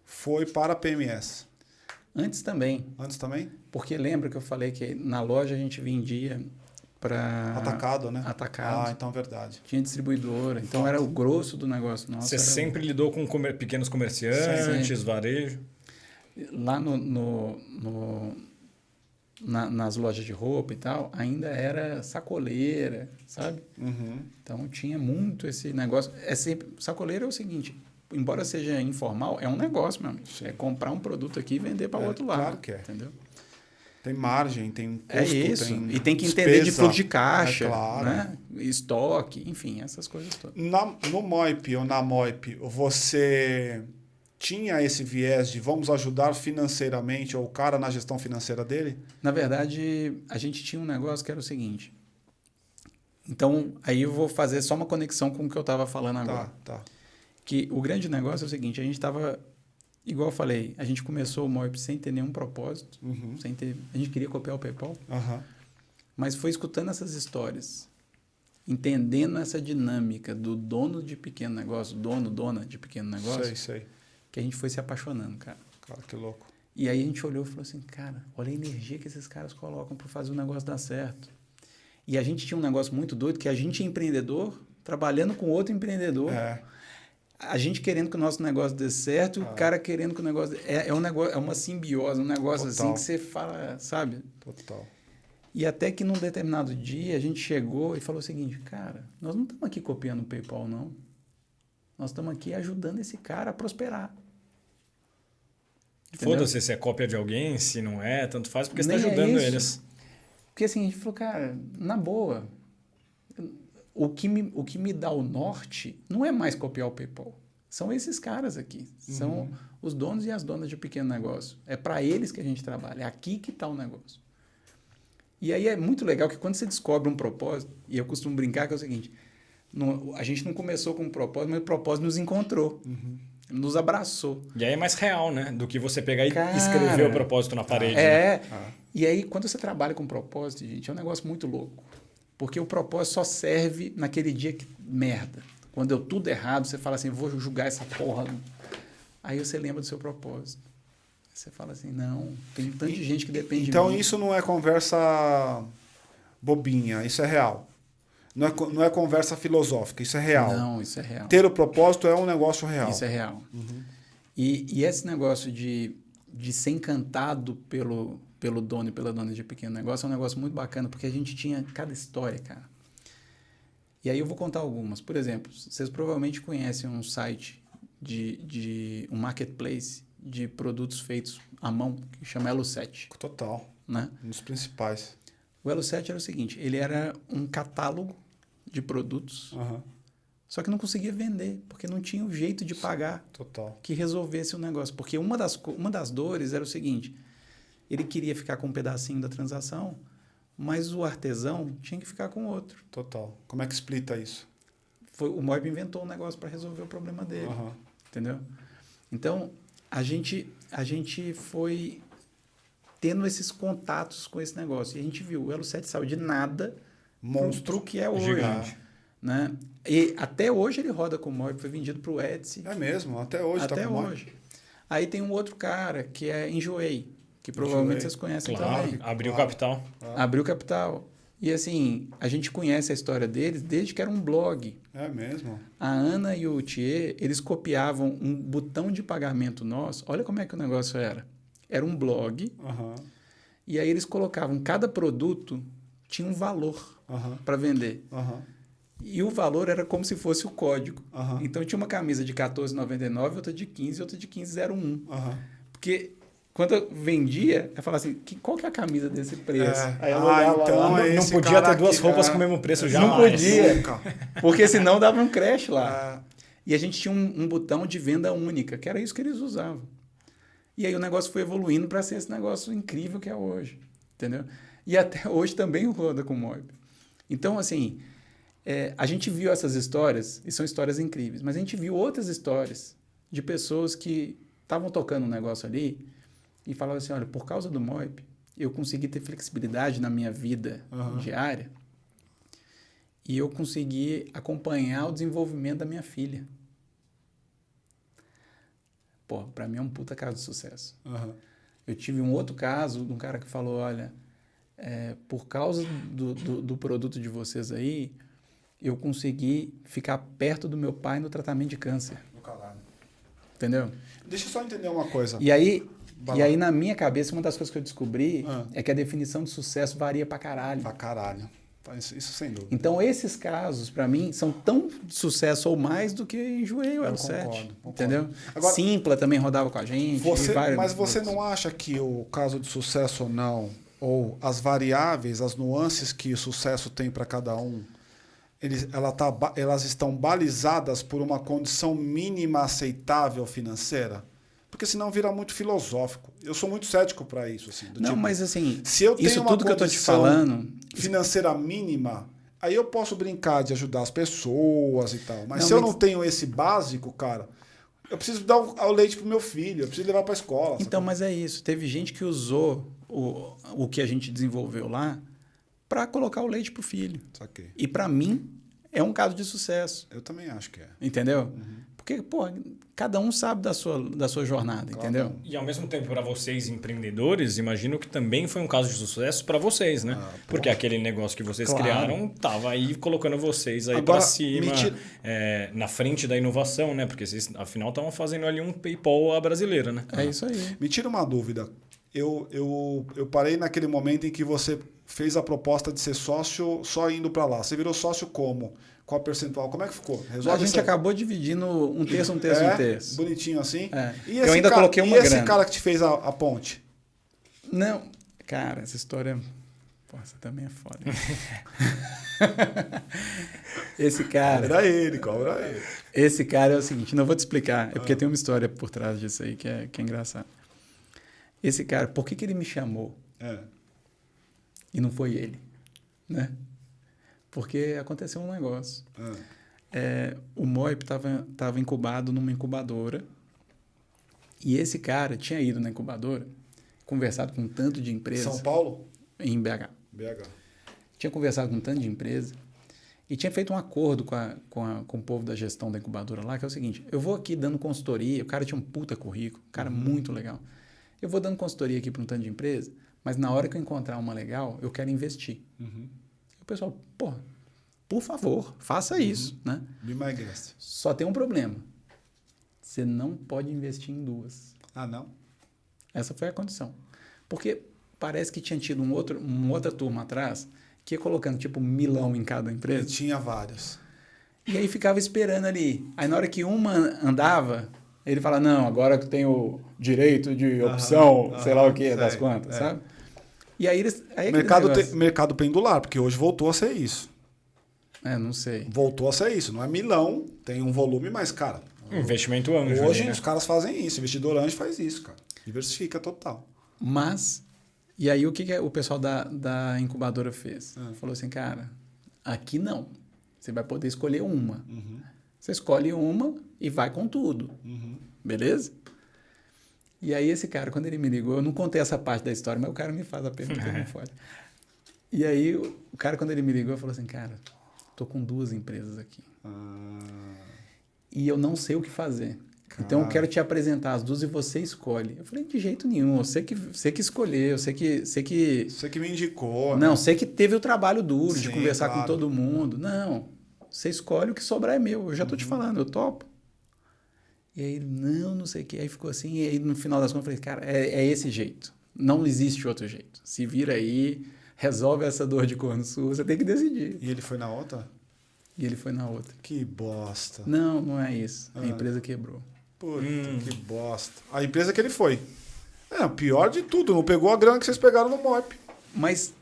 foi para a PMS. Antes também, Antes também? porque lembra que eu falei que na loja a gente vendia para Atacado, né? atacado. Ah, então é verdade. Tinha distribuidora. Então era o grosso do negócio nosso. Você era sempre lidou com pequenos comerciantes, varejo? lá nas lojas de roupa e tal, ainda era sacoleira, sabe? Uhum. Então tinha muito esse negócio. Sacoleira é o seguinte, embora seja informal, é um negócio, meu amigo. É comprar um produto aqui e vender para o outro lado. Claro que é. Entendeu? Tem margem, tem custo, É isso. tem E tem que entender de despesa. fluxo de caixa, Claro. né? Estoque, enfim, essas coisas todas. No Moip ou na Moip, você tinha esse viés de vamos ajudar financeiramente ou o cara na gestão financeira dele? Na verdade, a gente tinha um negócio que era o seguinte. Então, aí eu vou fazer só uma conexão com o que eu estava falando agora. Tá. Que o grande negócio é o seguinte, a gente estava, igual eu falei, a gente começou o Moip sem ter nenhum propósito, a gente queria copiar o PayPal, Aham. mas foi escutando essas histórias, entendendo essa dinâmica do dono de pequeno negócio, dona de pequeno negócio, Sei. que a gente foi se apaixonando, cara. Cara, que louco. E aí a gente olhou e falou assim, cara, olha a energia que esses caras colocam para fazer o negócio dar certo. E a gente tinha um negócio muito doido, que a gente é empreendedor, trabalhando com outro empreendedor, a gente querendo que o nosso negócio dê certo, o cara querendo que o negócio... É um negócio, é uma simbiose, um negócio Total. assim que você fala, sabe? Total. E até que num determinado dia a gente chegou e falou o seguinte, cara, nós não estamos aqui copiando o PayPal, não. Nós estamos aqui ajudando esse cara a prosperar. Entendeu? Foda-se se é cópia de alguém, se não é, tanto faz, porque você está Nem é ajudando isso. eles. Porque assim, a gente falou, cara, na boa, o que me dá o norte não é mais copiar o PayPal. São esses caras aqui. São os donos e as donas de pequeno negócio. É para eles que a gente trabalha. É aqui que está o negócio. E aí é muito legal que quando você descobre um propósito, e eu costumo brincar que é o seguinte, a gente não começou com um propósito, mas o propósito nos encontrou. Nos abraçou. E aí é mais real, né? Do que você pegar e Cara, escrever o propósito na parede. Né? E aí quando você trabalha com propósito, gente, é um negócio muito louco. Porque o propósito só serve naquele dia que merda. Quando deu tudo errado, você fala assim, vou julgar essa porra. Aí você lembra do seu propósito. Você fala assim, não, tem tanta gente que depende de mim. Então isso não é conversa bobinha, isso é real. Não é conversa filosófica, isso é real. Não, isso é real. Ter o propósito é um negócio real. Isso é real. E esse negócio de ser encantado pelo dono e pela dona de pequeno negócio é um negócio muito bacana, porque a gente tinha cada história, cara. E aí eu vou contar algumas. Por exemplo, vocês provavelmente conhecem um site um marketplace de produtos feitos à mão, que chama Elo7. Total. Né? Um dos principais. O Elo7 era o seguinte, ele era um catálogo de produtos, só que não conseguia vender, porque não tinha o jeito de pagar Total. que resolvesse o negócio. Porque uma das dores era o seguinte, ele queria ficar com um pedacinho da transação, mas o artesão tinha que ficar com outro. Total. Como é que explica isso? O Moip inventou um negócio para resolver o problema dele. Entendeu? Então, a gente foi tendo esses contatos com esse negócio. E a gente viu, o Elo7 saiu de nada para o que é hoje. Gigante. Né? E até hoje ele roda com o Moip, foi vendido para o Etsy. É mesmo, até hoje até tá com hoje. Aí tem um outro cara, que é Enjoei, que provavelmente vocês conhecem também. Abriu capital. Abriu capital. E assim, a gente conhece a história deles desde que era um blog. É mesmo. A Ana e o Thier, eles copiavam um botão de pagamento nosso. Olha como é que o negócio era. Era um blog. E aí eles colocavam, cada produto tinha um valor para vender. E o valor era como se fosse o código. Então tinha uma camisa de R$14,99, outra de 15 e outra de 15,01. Porque quando eu vendia, eu falava assim, qual que é a camisa desse preço? Aí eu olhava então lá, não podia ter duas roupas com o mesmo preço já. Não podia, porque senão dava um crash lá. E a gente tinha um botão de venda única, que era isso que eles usavam. E aí o negócio foi evoluindo para ser esse negócio incrível que é hoje. Entendeu? E até hoje também roda com o Moip. Então, assim, a gente viu essas histórias, e são histórias incríveis, mas a gente viu outras histórias de pessoas que estavam tocando um negócio ali e falavam assim, olha, por causa do Moip, eu consegui ter flexibilidade na minha vida diária e eu consegui acompanhar o desenvolvimento da minha filha. Pô, pra mim é um puta caso de sucesso. Eu tive um outro caso de um cara que falou, olha, por causa do produto de vocês aí, eu consegui ficar perto do meu pai no tratamento de câncer. Do caralho. Entendeu? Deixa eu só entender uma coisa. E aí, Vai lá. na minha cabeça, uma das coisas que eu descobri Ah. é que a definição de sucesso varia pra caralho. Pra caralho. Isso sem dúvida. Então, esses casos, pra mim, são tão de sucesso ou mais do que Enjoei o L7. concordo. Entendeu? Agora, Simpla também rodava com a gente. Mas você não acha que o caso de sucesso ou não, ou as variáveis, as nuances que o sucesso tem para cada um, elas estão balizadas por uma condição mínima aceitável financeira? Porque senão vira muito filosófico. Eu sou muito cético para isso. Assim, Não, mas assim, se eu tenho isso uma tudo que eu tô te condição falando... financeira mínima, aí eu posso brincar de ajudar as pessoas e tal. Mas Não, se eu mas- não tenho esse básico, cara, eu preciso dar o leite pro meu filho, eu preciso levar para a escola. Então, sacou? mas é isso. Teve gente que usou o que a gente desenvolveu lá para colocar o leite pro filho. Saquei. E para mim, é um caso de sucesso. Eu também acho que é. Entendeu? Porque, pô, cada um sabe da sua jornada, entendeu? E ao mesmo tempo, para vocês empreendedores, imagino que também foi um caso de sucesso para vocês, né? Porque aquele negócio que vocês Claro. criaram tava aí colocando vocês aí Agora, para cima, me tira- na frente da inovação, né? Porque vocês, afinal, estavam fazendo ali um PayPal à brasileira, né? É isso aí. Me tira uma dúvida. Eu parei naquele momento em que você fez a proposta de ser sócio só indo para lá. Você virou sócio como? Qual a percentual? Como é que ficou? A gente acabou dividindo um terço, um terço. Bonitinho assim? É. E Eu ainda coloquei uma E esse grana. cara que te fez a ponte? Não, cara, essa história... Pô, essa também é foda. Esse cara... Cobra ele. Esse cara é o seguinte, não vou te explicar, é porque tem uma história por trás disso aí que é engraçado. Esse cara, por que ele me chamou e não foi ele? Né? Porque aconteceu um negócio. O Moip estava incubado numa incubadora e esse cara tinha ido na incubadora, conversado com um tanto de empresas... São Paulo? Em BH. BH. Tinha conversado com um tanto de empresa e tinha feito um acordo com o povo da gestão da incubadora lá, que é o seguinte, eu vou aqui dando consultoria, o cara tinha um puta currículo, um cara muito legal. Eu vou dando consultoria aqui para um tanto de empresa, mas na hora que eu encontrar uma legal, eu quero investir. E o pessoal, pô, por favor, faça isso, né? Be my guest. Só tem um problema. Você não pode investir em duas. Ah, não? Essa foi a condição. Porque parece que tinha tido uma outra turma atrás que ia colocando tipo milão em cada Eu empresa. tinha vários. E aí ficava esperando ali. Aí na hora que uma andava, ele fala, não, agora que tem o direito de opção, sei lá o quê, das quantas, sabe? E aí eles... Aí aquele negócio- Mercado pendular, porque hoje voltou a ser isso. não sei. Voltou a ser isso. Não é milão, tem um volume mais, cara. Investimento anjo. Hoje ali, né? os caras fazem isso. Investidor anjo faz isso, cara. Diversifica total. Mas, e aí o que o pessoal da incubadora fez? Falou assim, cara, aqui não. Você vai poder escolher uma. Você escolhe uma e vai com tudo. Beleza? E aí esse cara, quando ele me ligou, eu não contei essa parte da história, mas o cara me faz a pergunta e não fode. E aí o cara, quando ele me ligou, falou assim, cara, tô com 2 empresas aqui. E eu não sei o que fazer. Então eu quero te apresentar as 2 e você escolhe. Eu falei, de jeito nenhum, você que escolheu, você que Você que me indicou. não, né? você que teve o trabalho duro de Sim, conversar claro. com todo mundo. Não, você escolhe, o que sobrar é meu. Eu já tô te falando, eu topo. E aí, não sei o que. Aí ficou assim, e aí no final das contas eu falei, cara, é esse jeito. Não existe outro jeito. Se vira aí, resolve essa dor de corno sua, você tem que decidir. E ele foi na outra? E ele foi na outra. Que bosta. Não é isso. A empresa quebrou. Puta, que bosta. A empresa que ele foi. O pior de tudo, não pegou a grana que vocês pegaram no MOP. Mas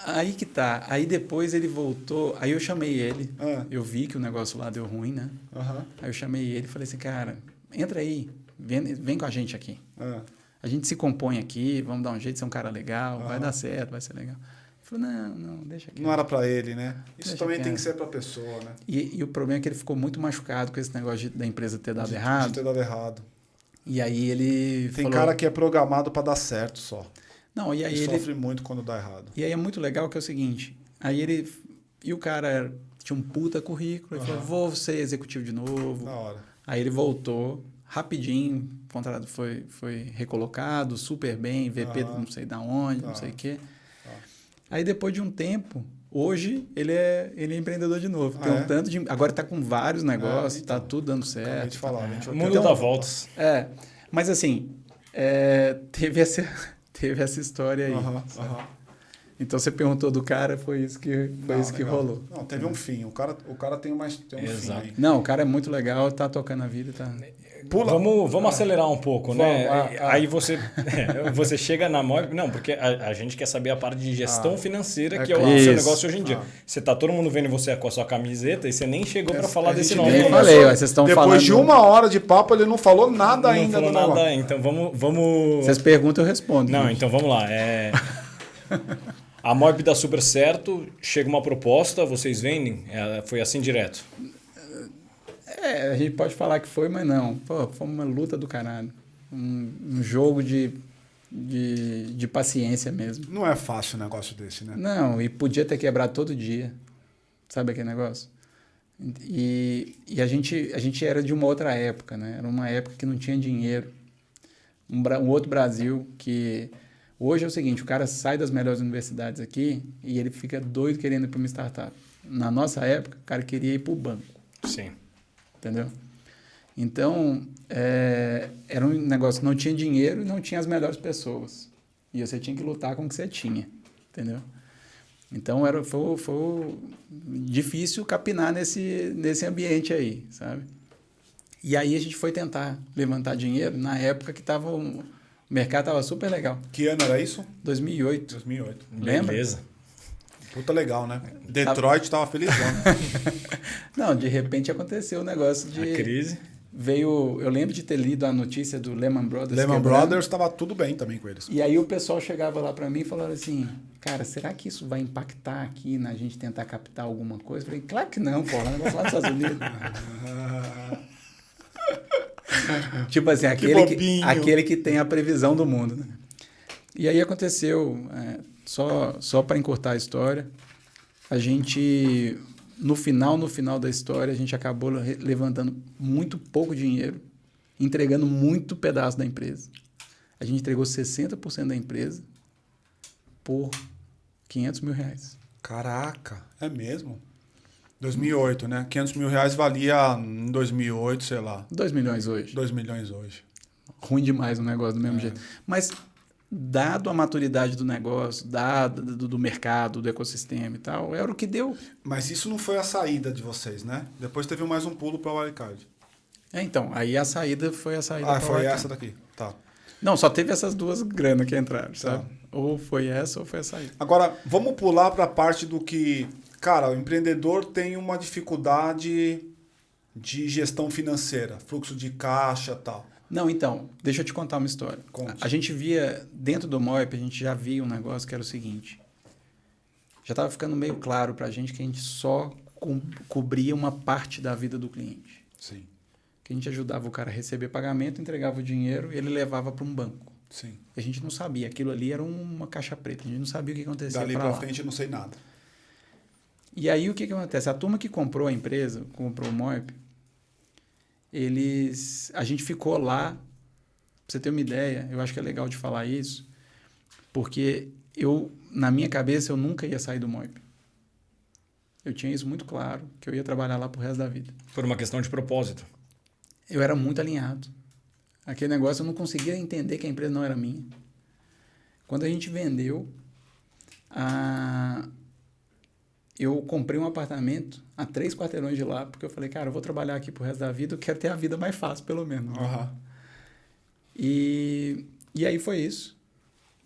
aí que tá. Aí depois ele voltou, aí eu chamei ele. Ah. Eu vi que o negócio lá deu ruim, né? Aí eu chamei ele e falei assim, cara, entra aí, vem com a gente aqui. A gente se compõe aqui, vamos dar um jeito de ser um cara legal, vai dar certo, vai ser legal. Ele falou, não, deixa aqui. Não era pra ele, né? Isso Deixa também quieto. tem que ser pra pessoa, né? E o problema é que ele ficou muito machucado com esse negócio da empresa ter dado De errado. ter dado errado. E aí ele Tem falou... cara que é programado pra dar certo só. Não, e aí E ele... sofre muito quando dá errado. E aí é muito legal que é o seguinte, aí ele... E o cara tinha um puta currículo, ele falou, vou ser executivo de novo. Da hora. Aí ele voltou, rapidinho, o contrato foi recolocado, super bem, VP não sei da onde, não sei o quê. Aí depois de um tempo, hoje ele é empreendedor de novo. Tem um tanto de... Agora está com vários negócios, está tudo dando certo. Acabei de falar. O mundo dá voltas. Mas assim, teve essa história aí. Então você perguntou do cara, foi isso que rolou. Não, teve um fim. O cara tem um fim aí. Não, o cara é muito legal, tá tocando a vida, tá. Vamos acelerar um pouco, né? Aí você chega na Moip. Não, porque a gente quer saber a parte de gestão financeira, que é o seu negócio hoje em dia. Você tá todo mundo vendo você com a sua camiseta e você nem chegou para falar desse nome. Nem falei, vocês estão falando. Depois de 1 hora de papo, ele não falou nada ainda. Não falou nada, então vamos... Vocês perguntam, eu respondo. Não, então vamos lá. A Moip dá super certo, chega uma proposta, vocês vendem? Foi assim direto? A gente pode falar que foi, mas não. Pô, foi uma luta do caralho. Um jogo de paciência mesmo. Não é fácil um negócio desse, né? Não, e podia ter quebrado todo dia. Sabe aquele negócio? E a gente era de uma outra época, né? Era uma época que não tinha dinheiro. Um outro Brasil que... Hoje é o seguinte, o cara sai das melhores universidades aqui e ele fica doido querendo ir para uma startup. Na nossa época, o cara queria ir para o banco. Sim. Entendeu? Então, era um negócio que não tinha dinheiro e não tinha as melhores pessoas. E você tinha que lutar com o que você tinha. Entendeu? Então, foi difícil capinar nesse ambiente aí, sabe? E aí a gente foi tentar levantar dinheiro na época que o mercado estava super legal. Que ano era isso? 2008. 2008. Lembra? Beleza. Puta legal, né? Detroit estava felizão. Não, de repente aconteceu o negócio de... A crise. Eu lembro de ter lido a notícia do Lehman Brothers. Lehman Brothers estava tudo bem também com eles. E aí o pessoal chegava lá para mim e falava assim, cara, será que isso vai impactar aqui na gente tentar captar alguma coisa? Eu falei, claro que não, porra, negócio lá nos Estados Unidos. Tipo assim, aquele que tem a previsão do mundo. Né? E aí aconteceu, só para encurtar a história, a gente, no final da história, a gente acabou levantando muito pouco dinheiro, entregando muito pedaço da empresa. A gente entregou 60% da empresa por R$500 mil. Caraca, é mesmo? 2008, né? R$500 mil valia em 2008, sei lá. 2 milhões hoje. 2 milhões hoje. Ruim demais o negócio do mesmo jeito. Mas, dado a maturidade do negócio, dado do mercado, do ecossistema e tal, era o que deu. Mas isso não foi a saída de vocês, né? Depois teve mais um pulo para o Wildcard. Então, aí a saída foi a saída. Foi essa daqui. Tá. Não, só teve essas duas granas que entraram, sabe? Ou foi essa ou foi a saída. Agora, vamos pular para a parte do que... Cara, o empreendedor tem uma dificuldade de gestão financeira, fluxo de caixa e tal. Não, então, deixa eu te contar uma história. Conte. A gente via, dentro do Moip, a gente já via um negócio que era o seguinte. Já estava ficando meio claro para a gente que a gente só cobria uma parte da vida do cliente. Sim. Que a gente ajudava o cara a receber pagamento, entregava o dinheiro e ele levava para um banco. Sim. A gente não sabia, aquilo ali era uma caixa preta, a gente não sabia o que acontecia. Dali para frente eu não sei nada. E aí o que acontece? A turma que comprou a empresa, comprou o Moip, a gente ficou lá, pra você ter uma ideia, eu acho que é legal de falar isso, porque na minha cabeça eu nunca ia sair do Moip. Eu tinha isso muito claro, que eu ia trabalhar lá pro resto da vida. Por uma questão de propósito. Eu era muito alinhado. Aquele negócio eu não conseguia entender que a empresa não era minha. Quando a gente vendeu, eu comprei um apartamento a 3 quarteirões de lá, porque eu falei, cara, eu vou trabalhar aqui pro resto da vida, eu quero ter a vida mais fácil, pelo menos. Uhum. E aí foi isso.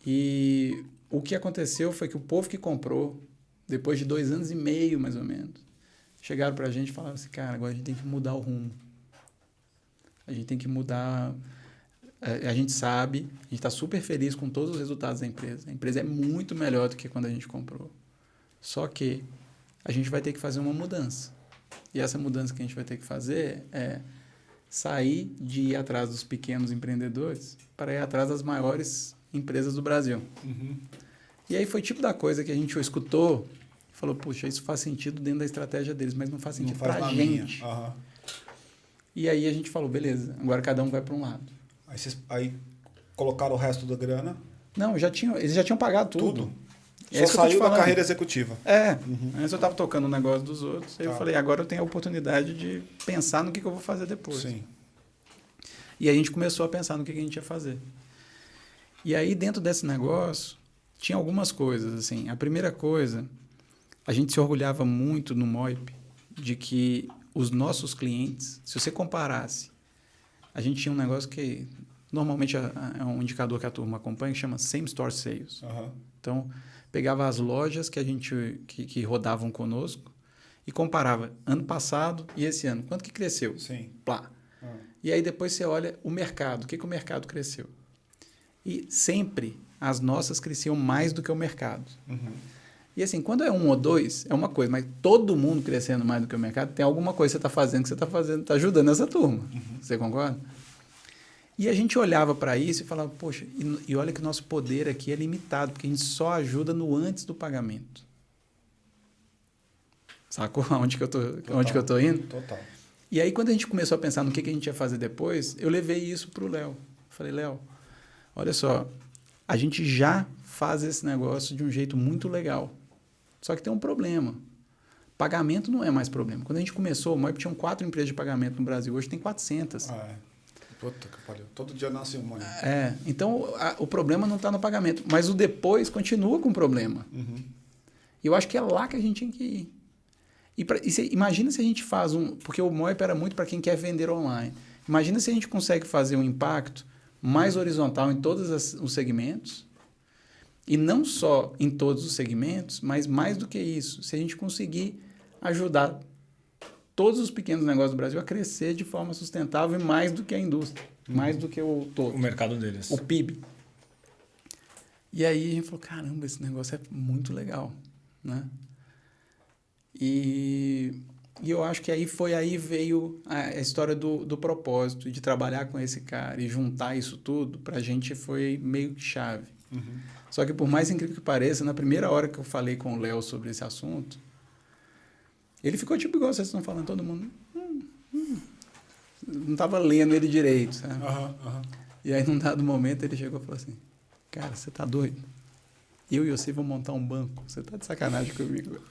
E o que aconteceu foi que o povo que comprou, depois de 2 anos e meio, mais ou menos, chegaram pra gente e falaram assim, cara, agora a gente tem que mudar o rumo. A gente tem que mudar... A gente sabe, a gente está super feliz com todos os resultados da empresa. A empresa é muito melhor do que quando a gente comprou. Só que a gente vai ter que fazer uma mudança. E essa mudança que a gente vai ter que fazer é sair de ir atrás dos pequenos empreendedores para ir atrás das maiores empresas do Brasil. Uhum. E aí foi tipo da coisa que a gente escutou e falou, puxa, isso faz sentido dentro da estratégia deles, mas não faz sentido para a gente. Uhum. E aí a gente falou, beleza, agora cada um vai para um lado. Aí colocaram o resto da grana? Não, eles já tinham pagado tudo. Só saiu da carreira executiva. Antes eu estava tocando o negócio dos outros, aí eu falei, agora eu tenho a oportunidade de pensar no que eu vou fazer depois. Sim. E aí a gente começou a pensar no que a gente ia fazer. E aí, dentro desse negócio, tinha algumas coisas, assim. A primeira coisa, a gente se orgulhava muito no Moip de que os nossos clientes, se você comparasse, a gente tinha um negócio que normalmente é um indicador que a turma acompanha, que chama Same Store Sales. Então, pegava as lojas que a gente que rodavam conosco e comparava ano passado e esse ano. Quanto que cresceu? Sim. Plá. E aí depois você olha o mercado. O que o mercado cresceu? E sempre as nossas cresciam mais do que o mercado. E assim, quando é 1 ou 2, é uma coisa, mas todo mundo crescendo mais do que o mercado, tem alguma coisa que você está fazendo, está ajudando essa turma. Você concorda? E a gente olhava para isso e falava, poxa, e olha que o nosso poder aqui é limitado, porque a gente só ajuda no antes do pagamento. Sacou onde que eu tô indo? Total. E aí, quando a gente começou a pensar no que a gente ia fazer depois, eu levei isso para o Léo. Falei, Léo, olha só, a gente já faz esse negócio de um jeito muito legal. Só que tem um problema. Pagamento não é mais problema. Quando a gente começou, o Moip tinha 4 empresas de pagamento no Brasil. Hoje tem 400. Puta que pariu. Todo dia nasce uma. Então, o problema não está no pagamento. Mas o depois continua com o problema. E eu acho que é lá que a gente tinha que ir. Imagina se a gente faz porque o Moip era muito para quem quer vender online. Imagina se a gente consegue fazer um impacto mais horizontal em todos os segmentos, e não só em todos os segmentos, mas mais do que isso, se a gente conseguir ajudar todos os pequenos negócios do Brasil a crescer de forma sustentável e mais do que a indústria, mais do que o todo. O mercado deles. O PIB. E aí a gente falou, caramba, esse negócio é muito legal, né? E eu acho que aí veio a história do propósito, de trabalhar com esse cara e juntar isso tudo, pra gente foi meio que chave. Só que por mais incrível que pareça, na primeira hora que eu falei com o Léo sobre esse assunto, ele ficou tipo igual vocês estão falando, todo mundo não estava lendo ele direito, sabe? E aí num dado momento ele chegou e falou assim, cara, você tá doido? Eu e você vamos montar um banco, você tá de sacanagem comigo?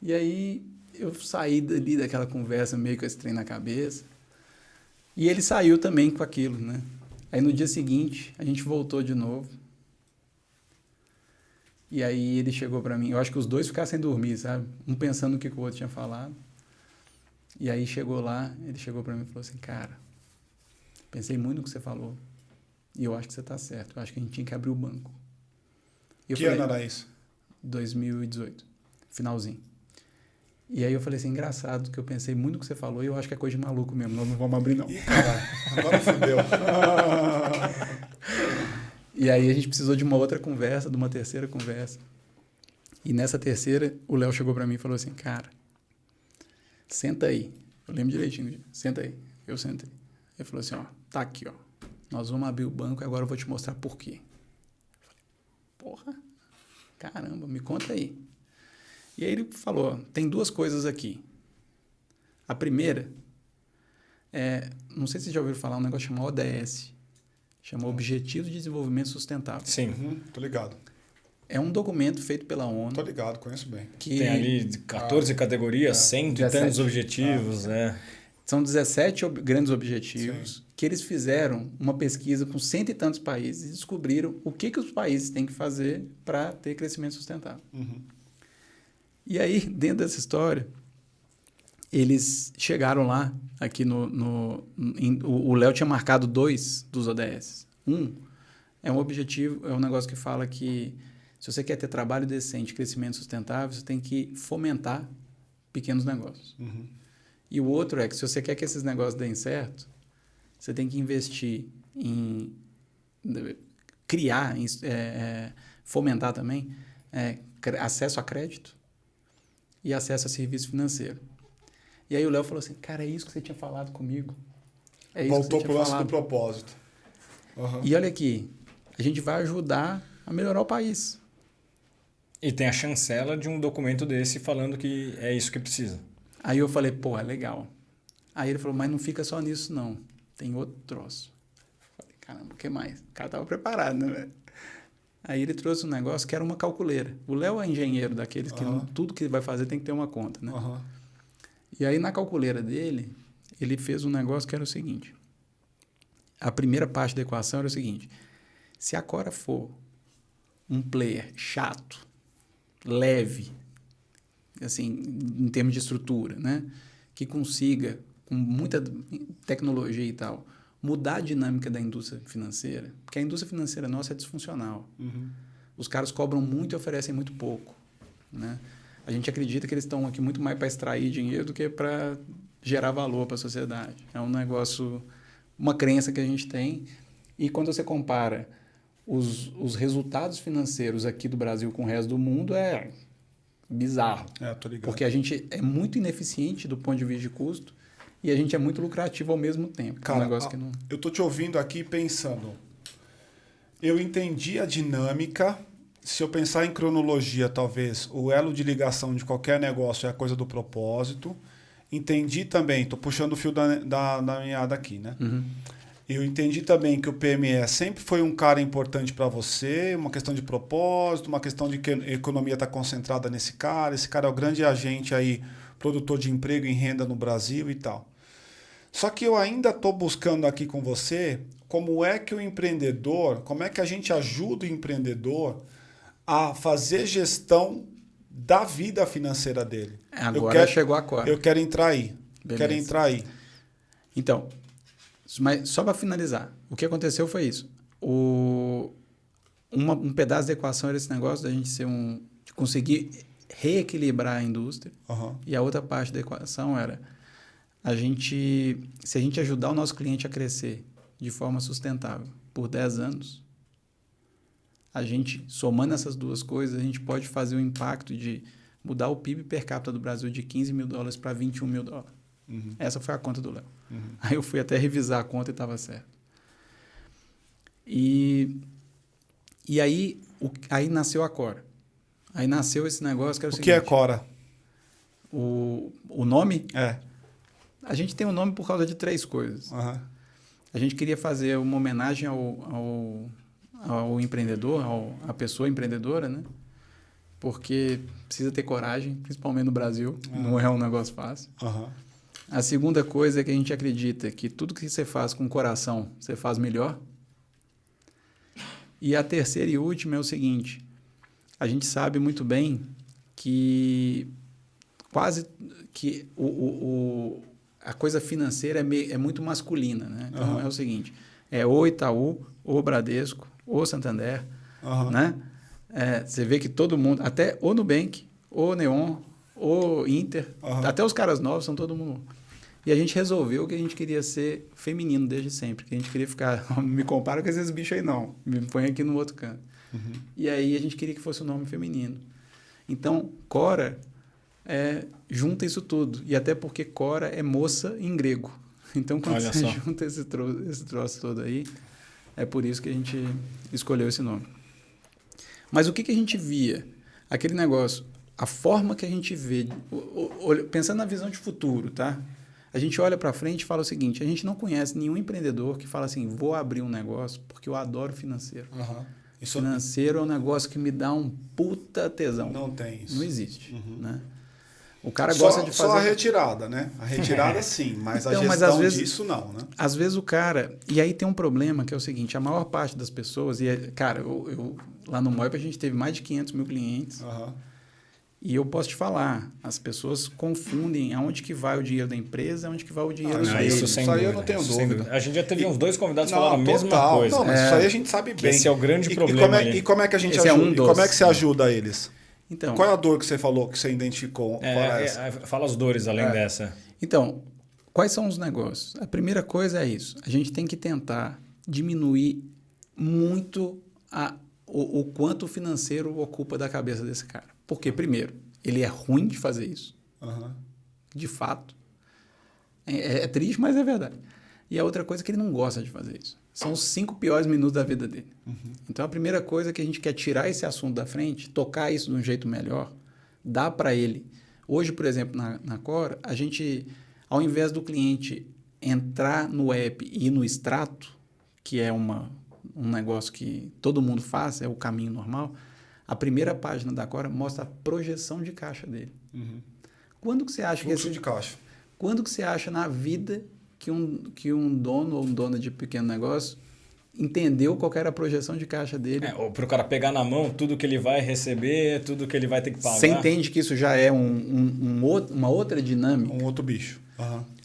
E aí eu saí dali daquela conversa meio com esse trem na cabeça. E ele saiu também com aquilo, né? Aí no dia seguinte, a gente voltou de novo. E aí ele chegou para mim. Eu acho que os dois ficaram sem dormir, sabe? Um pensando no que o outro tinha falado. E aí chegou lá, ele chegou para mim e falou assim, cara, pensei muito no que você falou. E eu acho que você tá certo. Eu acho que a gente tinha que abrir o banco. Que ano era isso? 2018. Finalzinho. E aí eu falei assim, engraçado, que eu pensei muito no que você falou e eu acho que é coisa de maluco mesmo, nós não vamos abrir não. Ih, caralho, agora fudeu. E aí a gente precisou de uma outra conversa, de uma terceira conversa. E nessa terceira, o Léo chegou pra mim e falou assim, cara, senta aí. Eu lembro direitinho, senta aí. Eu sentei. Ele falou assim, ó, tá aqui, ó. Nós vamos abrir o banco e agora eu vou te mostrar por quê. Eu falei, porra, caramba, me conta aí. E aí ele falou, tem 2 coisas aqui. A primeira não sei se vocês já ouviram falar, um negócio chamado ODS. Chama Objetivo de Desenvolvimento Sustentável. Sim. Tô ligado. É um documento feito pela ONU. Tô ligado, conheço bem. Que tem ali 14 categorias, 100 e tantos objetivos. São 17 grandes objetivos. Sim. Que eles fizeram uma pesquisa com 100 e tantos países e descobriram o que os países têm que fazer para ter crescimento sustentável. E aí, dentro dessa história, eles chegaram lá, aqui o Léo tinha marcado 2 dos ODS. É um objetivo, é um negócio que fala que se você quer ter trabalho decente, crescimento sustentável, você tem que fomentar pequenos negócios. E o outro é que se você quer que esses negócios deem certo, você tem que investir em criar, fomentar também acesso a crédito e acesso a serviço financeiro. E aí o Léo falou assim, cara, é isso que você tinha falado comigo. Voltou pro lance do propósito. E olha aqui, a gente vai ajudar a melhorar o país. E tem a chancela de um documento desse falando que é isso que precisa. Aí eu falei, pô, é legal. Aí ele falou, mas não fica só nisso, não. Tem outro troço. Falei, caramba, o que mais? O cara tava preparado, né, velho? Aí ele trouxe um negócio que era uma calculeira. O Léo é engenheiro daqueles que tudo que vai fazer tem que ter uma conta, né? E aí na calculeira dele, ele fez um negócio que era o seguinte. A primeira parte da equação era o seguinte. Se a Cora for um player chato, leve, assim, em termos de estrutura, né? Que consiga, com muita tecnologia e tal, mudar a dinâmica da indústria financeira, porque a indústria financeira nossa é disfuncional. Os caras cobram muito e oferecem muito pouco, né? A gente acredita que eles estão aqui muito mais para extrair dinheiro do que para gerar valor para a sociedade. É um negócio, uma crença que a gente tem. E quando você compara os resultados financeiros aqui do Brasil com o resto do mundo, é bizarro. Tô ligado. Porque a gente é muito ineficiente do ponto de vista de custo e a gente é muito lucrativo ao mesmo tempo. Cara, um negócio que não... eu tô te ouvindo aqui pensando. Eu entendi a dinâmica. Se eu pensar em cronologia, talvez o elo de ligação de qualquer negócio é a coisa do propósito. Entendi também, tô puxando o fio da meada aqui, né? Eu entendi também que o PME sempre foi um cara importante para você, uma questão de propósito, uma questão de que a economia está concentrada nesse cara. Esse cara é o grande agente aí, produtor de emprego e renda no Brasil e tal. Só que eu ainda estou buscando aqui com você como é que o empreendedor, como é que a gente ajuda o empreendedor a fazer gestão da vida financeira dele. Agora chegou a Cora. Eu quero entrar aí. Beleza. Quero entrar aí. Então, mas só para finalizar, o que aconteceu foi isso. Um pedaço da equação era esse negócio da gente de conseguir reequilibrar a indústria. E a outra parte da equação era se a gente ajudar o nosso cliente a crescer de forma sustentável por 10 anos, a gente, somando essas duas coisas, a gente pode fazer o impacto de mudar o PIB per capita do Brasil de $15 mil para $21 mil. Essa foi a conta do Léo. Aí eu fui até revisar a conta e estava certo. E aí nasceu a Cora. Aí nasceu esse negócio que era o seguinte. O que é Cora? O nome? É. A gente tem um nome por causa de 3 coisas. A gente queria fazer uma homenagem ao empreendedor, à pessoa empreendedora, né? Porque precisa ter coragem, principalmente no Brasil. Não é um negócio fácil. A segunda coisa é que a gente acredita que tudo que você faz com o coração, você faz melhor. E a terceira e última é o seguinte. A gente sabe muito bem que quase que a coisa financeira é muito masculina, né? Então é o seguinte, é ou Itaú, ou Bradesco, ou Santander, né? Você vê que todo mundo, até o Nubank, ou Neon, ou Inter, até os caras novos são todo mundo. E a gente resolveu que a gente queria ser feminino desde sempre, que a gente queria ficar, não me compara com esses bichos aí não, me põe aqui no outro canto. E aí a gente queria que fosse um nome feminino. Então, Cora junta isso tudo, e até porque Cora é moça em grego. Então, quando você junta esse troço todo aí, é por isso que a gente escolheu esse nome. Mas o que a gente via? Aquele negócio, a forma que a gente vê, pensando na visão de futuro, tá? A gente olha para frente e fala o seguinte, a gente não conhece nenhum empreendedor que fala assim, vou abrir um negócio porque eu adoro financeiro. Financeiro é um negócio que me dá um puta tesão. Não tem isso. Não existe, né? O cara gosta de fazer... Só a retirada, né? A retirada sim, mas então, a gestão disso não, né? Às vezes o cara... E aí tem um problema que é o seguinte, a maior parte das pessoas... Cara, eu lá no Moip a gente teve mais de 500 mil clientes. E eu posso te falar, as pessoas confundem aonde que vai o dinheiro da empresa, aonde que vai o dinheiro deles. Isso aí eu não tenho dúvida. A gente já teve uns 2 convidados falando a mesma coisa. Não, mas isso aí a gente sabe bem. Esse é o grande problema. E como é que a gente ajuda? E como é que você ajuda eles? Então, qual é a dor que você falou, que você identificou? Fala as dores além dessa. Então, quais são os negócios? A primeira coisa é isso. A gente tem que tentar diminuir muito o quanto o financeiro ocupa da cabeça desse cara. Porque, primeiro, ele é ruim de fazer isso. De fato. É triste, mas é verdade. E a outra coisa é que ele não gosta de fazer isso. São os 5 piores minutos da vida dele. Então, a primeira coisa que a gente quer tirar esse assunto da frente, tocar isso de um jeito melhor, dar para ele. Hoje, por exemplo, na Cora, a gente, ao invés do cliente entrar no app e ir no extrato, que é uma um negócio que todo mundo faz, é o caminho normal, a primeira página da Cora mostra a projeção de caixa dele. Quando que você acha Fluxo de caixa. Quando que você acha na vida que um dono ou um dona de pequeno negócio entendeu qual que era a projeção de caixa dele? Ou para o cara pegar na mão tudo que ele vai receber, tudo que ele vai ter que pagar. Você entende que isso já é uma outra dinâmica? Um outro bicho.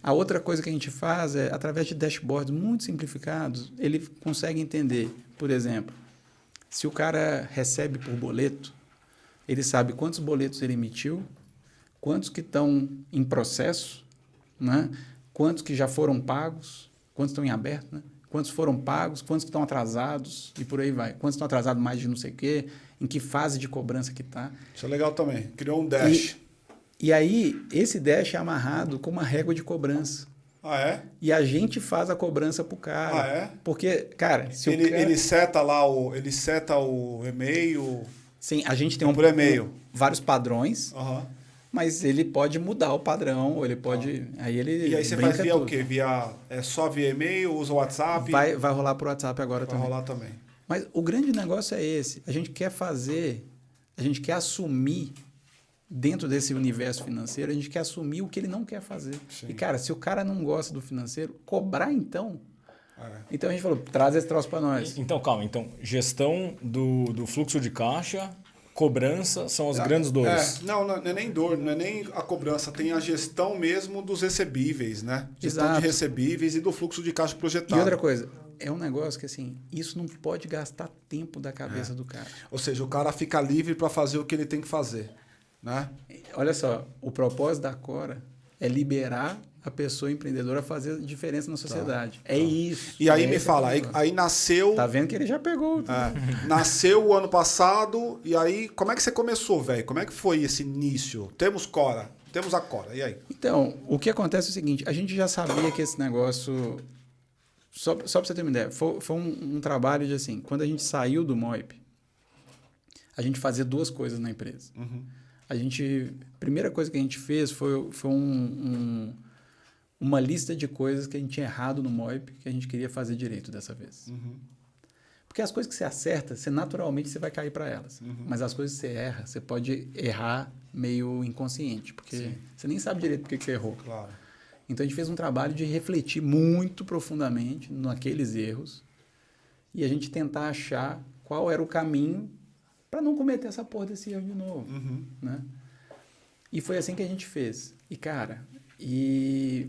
A outra coisa que a gente faz é, através de dashboards muito simplificados, ele consegue entender, por exemplo, se o cara recebe por boleto, ele sabe quantos boletos ele emitiu, quantos que estão em processo, né? Quantos que já foram pagos, quantos estão em aberto, né? Quantos foram pagos, quantos que estão atrasados e por aí vai. Quantos estão atrasados mais de não sei o quê, em que fase de cobrança que está. Isso é legal também. Criou um dash. E aí, esse dash é amarrado com uma régua de cobrança. Ah, é? E a gente faz a cobrança pro cara. Ah, é? Porque, cara, se Ele seta lá ele seta o e-mail. Sim, a gente tem por e-mail. Vários padrões, mas ele pode mudar o padrão, ou ele pode... Aí ele e aí você faz via tudo. O quê? Só via e-mail, usa o WhatsApp? Vai rolar pro WhatsApp agora também. Vai rolar também. Mas o grande negócio é esse. A gente quer assumir, dentro desse universo financeiro, a gente quer assumir o que ele não quer fazer. Sim. E, cara, se o cara não gosta do financeiro, cobrar então... Então a gente falou, traz esse troço para nós. Então, calma. Então, gestão do fluxo de caixa, cobrança são as grandes dores. Não é nem dor, não é nem a cobrança, tem a gestão mesmo dos recebíveis, né? Gestão Exato. de recebíveis e do fluxo de caixa projetado. E outra coisa, é um negócio que assim, isso não pode gastar tempo da cabeça do cara. Ou seja, o cara fica livre para fazer o que ele tem que fazer, né? Olha só, o propósito da Cora é liberar a pessoa empreendedora a fazer diferença na sociedade. É isso. E aí me fala, aí nasceu... Tá vendo que ele já pegou. Nasceu o ano passado, e aí como é que você começou, velho? Como é que foi esse início? Temos a Cora, e aí? Então, o que acontece é o seguinte, a gente já sabia que esse negócio... Só para você ter uma ideia, foi um trabalho de assim, quando a gente saiu do Moip, a gente fazia duas coisas na empresa. A primeira coisa que a gente fez foi uma lista de coisas que a gente tinha errado no Moip, que a gente queria fazer direito dessa vez. Porque as coisas que você acerta, naturalmente você vai cair para elas. Mas as coisas que você erra, você pode errar meio inconsciente, porque você nem sabe direito por que você errou. Claro. Então a gente fez um trabalho de refletir muito profundamente naqueles erros e a gente tentar achar qual era o caminho para não cometer essa porra desse erro de novo. Né? E foi assim que a gente fez. E, cara, e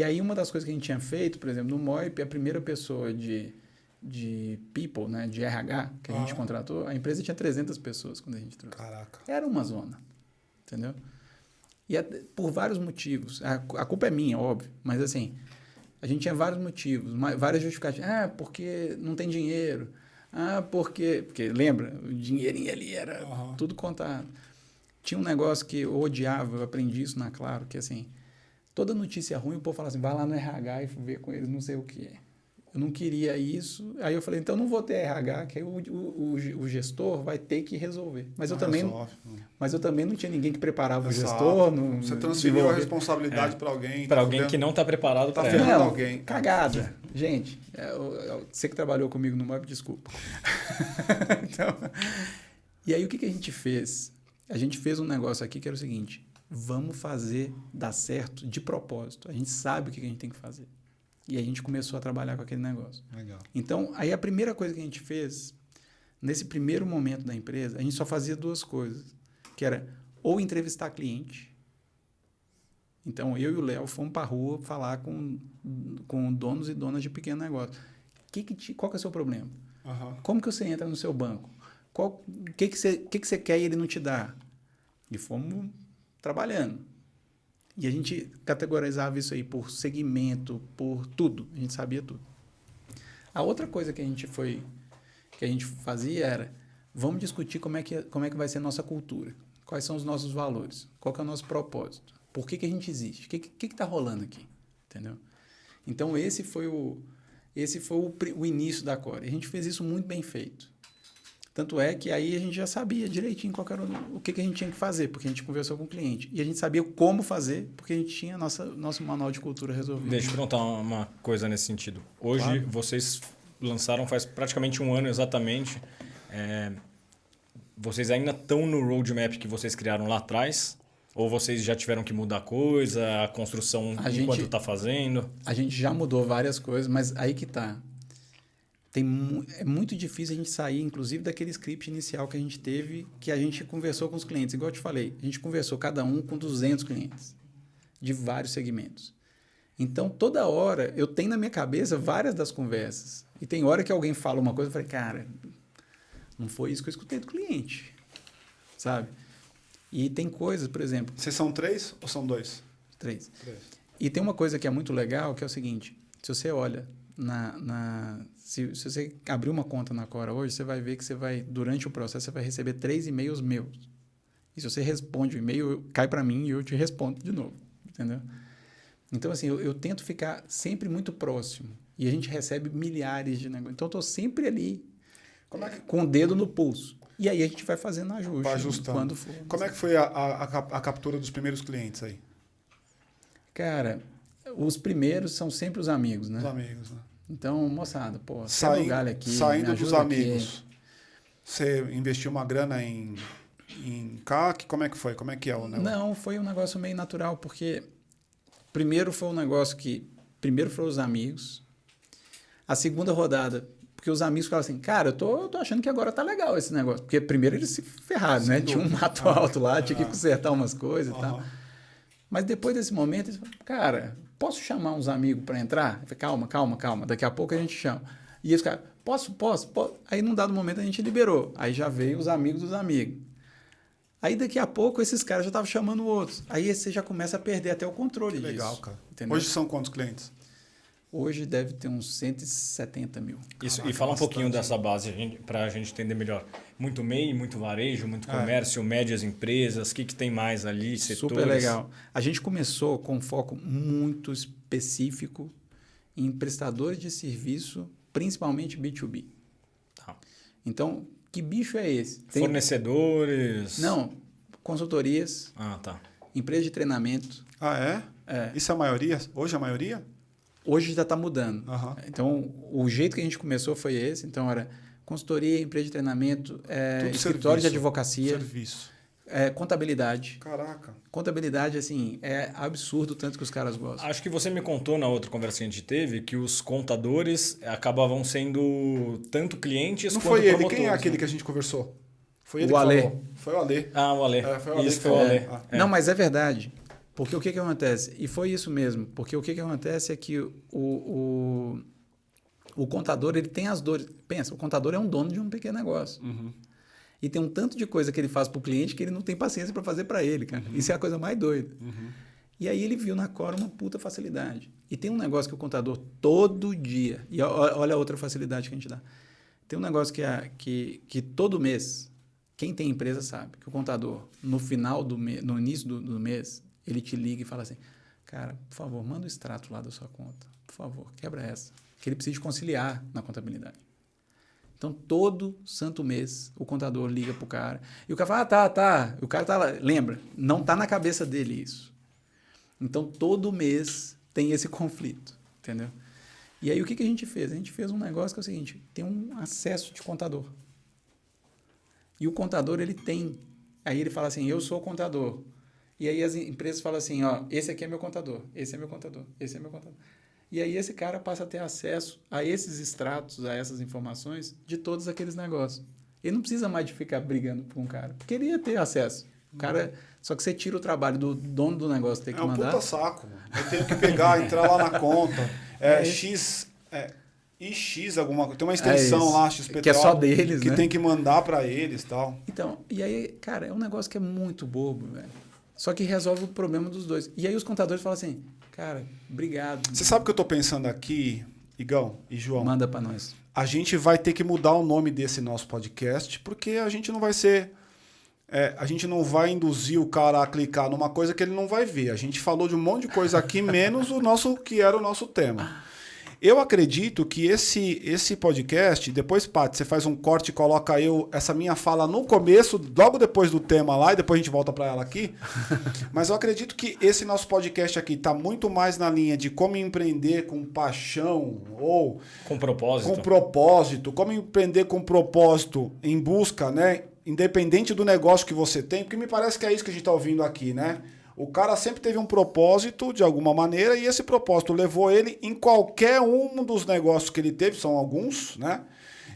aí uma das coisas que a gente tinha feito, por exemplo, no Moip, a primeira pessoa de people, né, de RH, que a gente contratou, a empresa tinha 300 pessoas quando a gente trouxe. Caraca. Era uma zona, entendeu? E por vários motivos. A culpa é minha, óbvio, mas assim, a gente tinha vários motivos, várias justificativas. Porque não tem dinheiro. Porque lembra, o dinheirinho ali era tudo contado. Tinha um negócio que eu odiava, eu aprendi isso na Claro, que assim, toda notícia ruim, o povo fala assim, vai lá no RH e vê com eles não sei o que é. Eu não queria isso, aí eu falei, então não vou ter RH, que aí o gestor vai ter que resolver. Mas eu também não tinha ninguém que preparava o gestor. Você transferiu a responsabilidade para alguém. Para alguém que não está preparado para ela. Alguém. Cagada. Gente, você que trabalhou comigo no Mob, desculpa. Então, e aí o que a gente fez? A gente fez um negócio aqui que era o seguinte, vamos fazer dar certo de propósito. A gente sabe o que a gente tem que fazer. E a gente começou a trabalhar com aquele negócio. Legal. Então, aí a primeira coisa que a gente fez, nesse primeiro momento da empresa, a gente só fazia duas coisas, que era ou entrevistar cliente. Então, eu e o Léo fomos para a rua falar com donos e donas de pequeno negócio. Qual que é o seu problema? Como que você entra no seu banco? O que você quer e ele não te dá? E fomos trabalhando. E a gente categorizava isso aí por segmento, por tudo. A gente sabia tudo. A outra coisa que a gente fazia era, vamos discutir como é que vai ser a nossa cultura. Quais são os nossos valores? Qual que é o nosso propósito? Por que a gente existe? O que está rolando aqui? Entendeu? Então, esse foi o início da Cora. A gente fez isso muito bem feito. Tanto é que aí a gente já sabia direitinho o que a gente tinha que fazer, porque a gente conversou com o cliente. E a gente sabia como fazer, porque a gente tinha nosso manual de cultura resolvido. Deixa eu perguntar uma coisa nesse sentido. Hoje, vocês lançaram faz praticamente um ano exatamente. Vocês ainda estão no roadmap que vocês criaram lá atrás? Ou vocês já tiveram que mudar coisa, a construção enquanto está fazendo? A gente já mudou várias coisas, mas aí que tá. É muito difícil a gente sair, inclusive, daquele script inicial que a gente teve, que a gente conversou com os clientes. Igual eu te falei, a gente conversou cada um com 200 clientes, de vários segmentos. Então, toda hora, eu tenho na minha cabeça várias das conversas. E tem hora que alguém fala uma coisa, eu falei, cara, não foi isso que eu escutei do cliente, sabe? E tem coisas, por exemplo... Vocês são 3 ou são 2? 3. E tem uma coisa que é muito legal, que é o seguinte, se você olha se você abrir uma conta na Quora hoje, você vai ver que durante o processo, você vai receber 3 e-mails meus. E se você responde o e-mail, cai para mim e eu te respondo de novo, entendeu? Então, assim, eu tento ficar sempre muito próximo. E a gente recebe milhares de negócios. Então, eu estou sempre ali, com o dedo no pulso. E aí a gente vai fazendo ajuste. Vai ajustando. Quando for. Como é que foi a captura dos primeiros clientes aí? Cara, os primeiros são sempre os amigos, né? Os amigos, né? Então, moçada, pô, sai do galho aqui, saindo me dos ajuda amigos. aqui. Você investiu uma grana em CAC? Como é que foi? Como é que é o negócio? Não, foi um negócio meio natural, porque primeiro foi um negócio que... Primeiro foram os amigos. A segunda rodada, porque os amigos falaram assim, cara, eu tô achando que agora tá legal esse negócio. Porque primeiro eles se ferraram, né? Tinha um mato alto lá, tinha que consertar umas coisas e tal. Mas depois desse momento, eles falaram, cara, posso chamar uns amigos para entrar? Eu falei, calma, daqui a pouco a gente chama. E eles ficaram, posso. Aí num dado momento a gente liberou. Aí já veio os amigos dos amigos. Aí daqui a pouco esses caras já estavam chamando outros. Aí você já começa a perder até o controle disso. Legal, cara. Entendeu? Hoje são quantos clientes? Hoje deve ter uns 170 mil. Isso, Caraca, e fala um pouquinho bastante. dessa base para a gente entender melhor. Muito MEI, muito varejo, muito comércio, médias empresas, o que tem mais ali, setores? Super legal. A gente começou com um foco muito específico em prestadores de serviço, principalmente B2B. Tá. Então, que bicho é esse? Fornecedores? Não, consultorias, Ah, tá. empresa de treinamento. Ah, é? É. Isso é a maioria? Hoje é a maioria? Hoje já está mudando. Aham. Então, o jeito que a gente começou foi esse. Então, era consultoria, empresa de treinamento, Tudo escritório de serviço. advocacia, Serviço. contabilidade. Caraca. Contabilidade, assim, é absurdo o tanto que os caras gostam. Acho que você me contou na outra conversa que a gente teve que os contadores acabavam sendo tanto clientes Não quanto foi ele. promotores. Quem é aquele né? que a gente conversou? Foi ele O que Alê. falou. Foi o Alê. Ah, o Alê. Foi o Alê Isso que foi o falou. Alê. Ah. É. Não, mas é verdade. Porque o que acontece? E foi isso mesmo. Porque o que acontece é que o contador, ele tem as dores. Pensa, o contador é um dono de um pequeno negócio. Uhum. E tem um tanto de coisa que ele faz para o cliente que ele não tem paciência para fazer para ele, cara. Isso é a coisa mais doida. Uhum. E aí ele viu na Quora uma puta facilidade. E tem um negócio que o contador todo dia... E olha a outra facilidade que a gente dá. Tem um negócio que todo mês, quem tem empresa sabe, que o contador, no final do mês, no início do mês, ele te liga e fala assim, cara, por favor, manda o extrato lá da sua conta. Por favor, quebra essa. Que ele precisa de conciliar na contabilidade. Então, todo santo mês, o contador liga pro cara. E o cara fala, tá. O cara tá lá. Lembra, não tá na cabeça dele isso. Então, todo mês tem esse conflito, entendeu? E aí, o que a gente fez? A gente fez um negócio que é o seguinte, tem um acesso de contador. E o contador, ele tem. Aí ele fala assim, eu sou contador. E aí as empresas falam assim, ó, esse aqui é meu contador, esse é meu contador, esse é meu contador. E aí esse cara passa a ter acesso a esses extratos, a essas informações de todos aqueles negócios. Ele não precisa mais de ficar brigando com um cara, porque ele ia ter acesso. O cara, só que você tira o trabalho do dono do negócio, ter que mandar. É um puta saco, mano. Eu tenho que pegar, entrar lá na conta. IX alguma coisa. Tem uma extensão lá, XPTO. Que é só deles, que né? tem que mandar para eles e tal. Então, e aí, cara, é um negócio que é muito bobo, velho. Só que resolve o problema dos dois. E aí os contadores falam assim, cara, obrigado. Você sabe o que eu tô pensando aqui, Igão e João? Manda para nós. A gente vai ter que mudar o nome desse nosso podcast, porque a gente não vai ser... a gente não vai induzir o cara a clicar numa coisa que ele não vai ver. A gente falou de um monte de coisa aqui, menos o nosso que era o nosso tema. Eu acredito que esse podcast, depois, Paty, você faz um corte e coloca essa minha fala no começo, logo depois do tema lá, e depois a gente volta para ela aqui. Mas eu acredito que esse nosso podcast aqui está muito mais na linha de como empreender com paixão ou Com propósito. com propósito, como empreender com propósito em busca, né? Independente do negócio que você tem, porque me parece que é isso que a gente está ouvindo aqui, né? O cara sempre teve um propósito de alguma maneira e esse propósito levou ele em qualquer um dos negócios que ele teve, são alguns, né?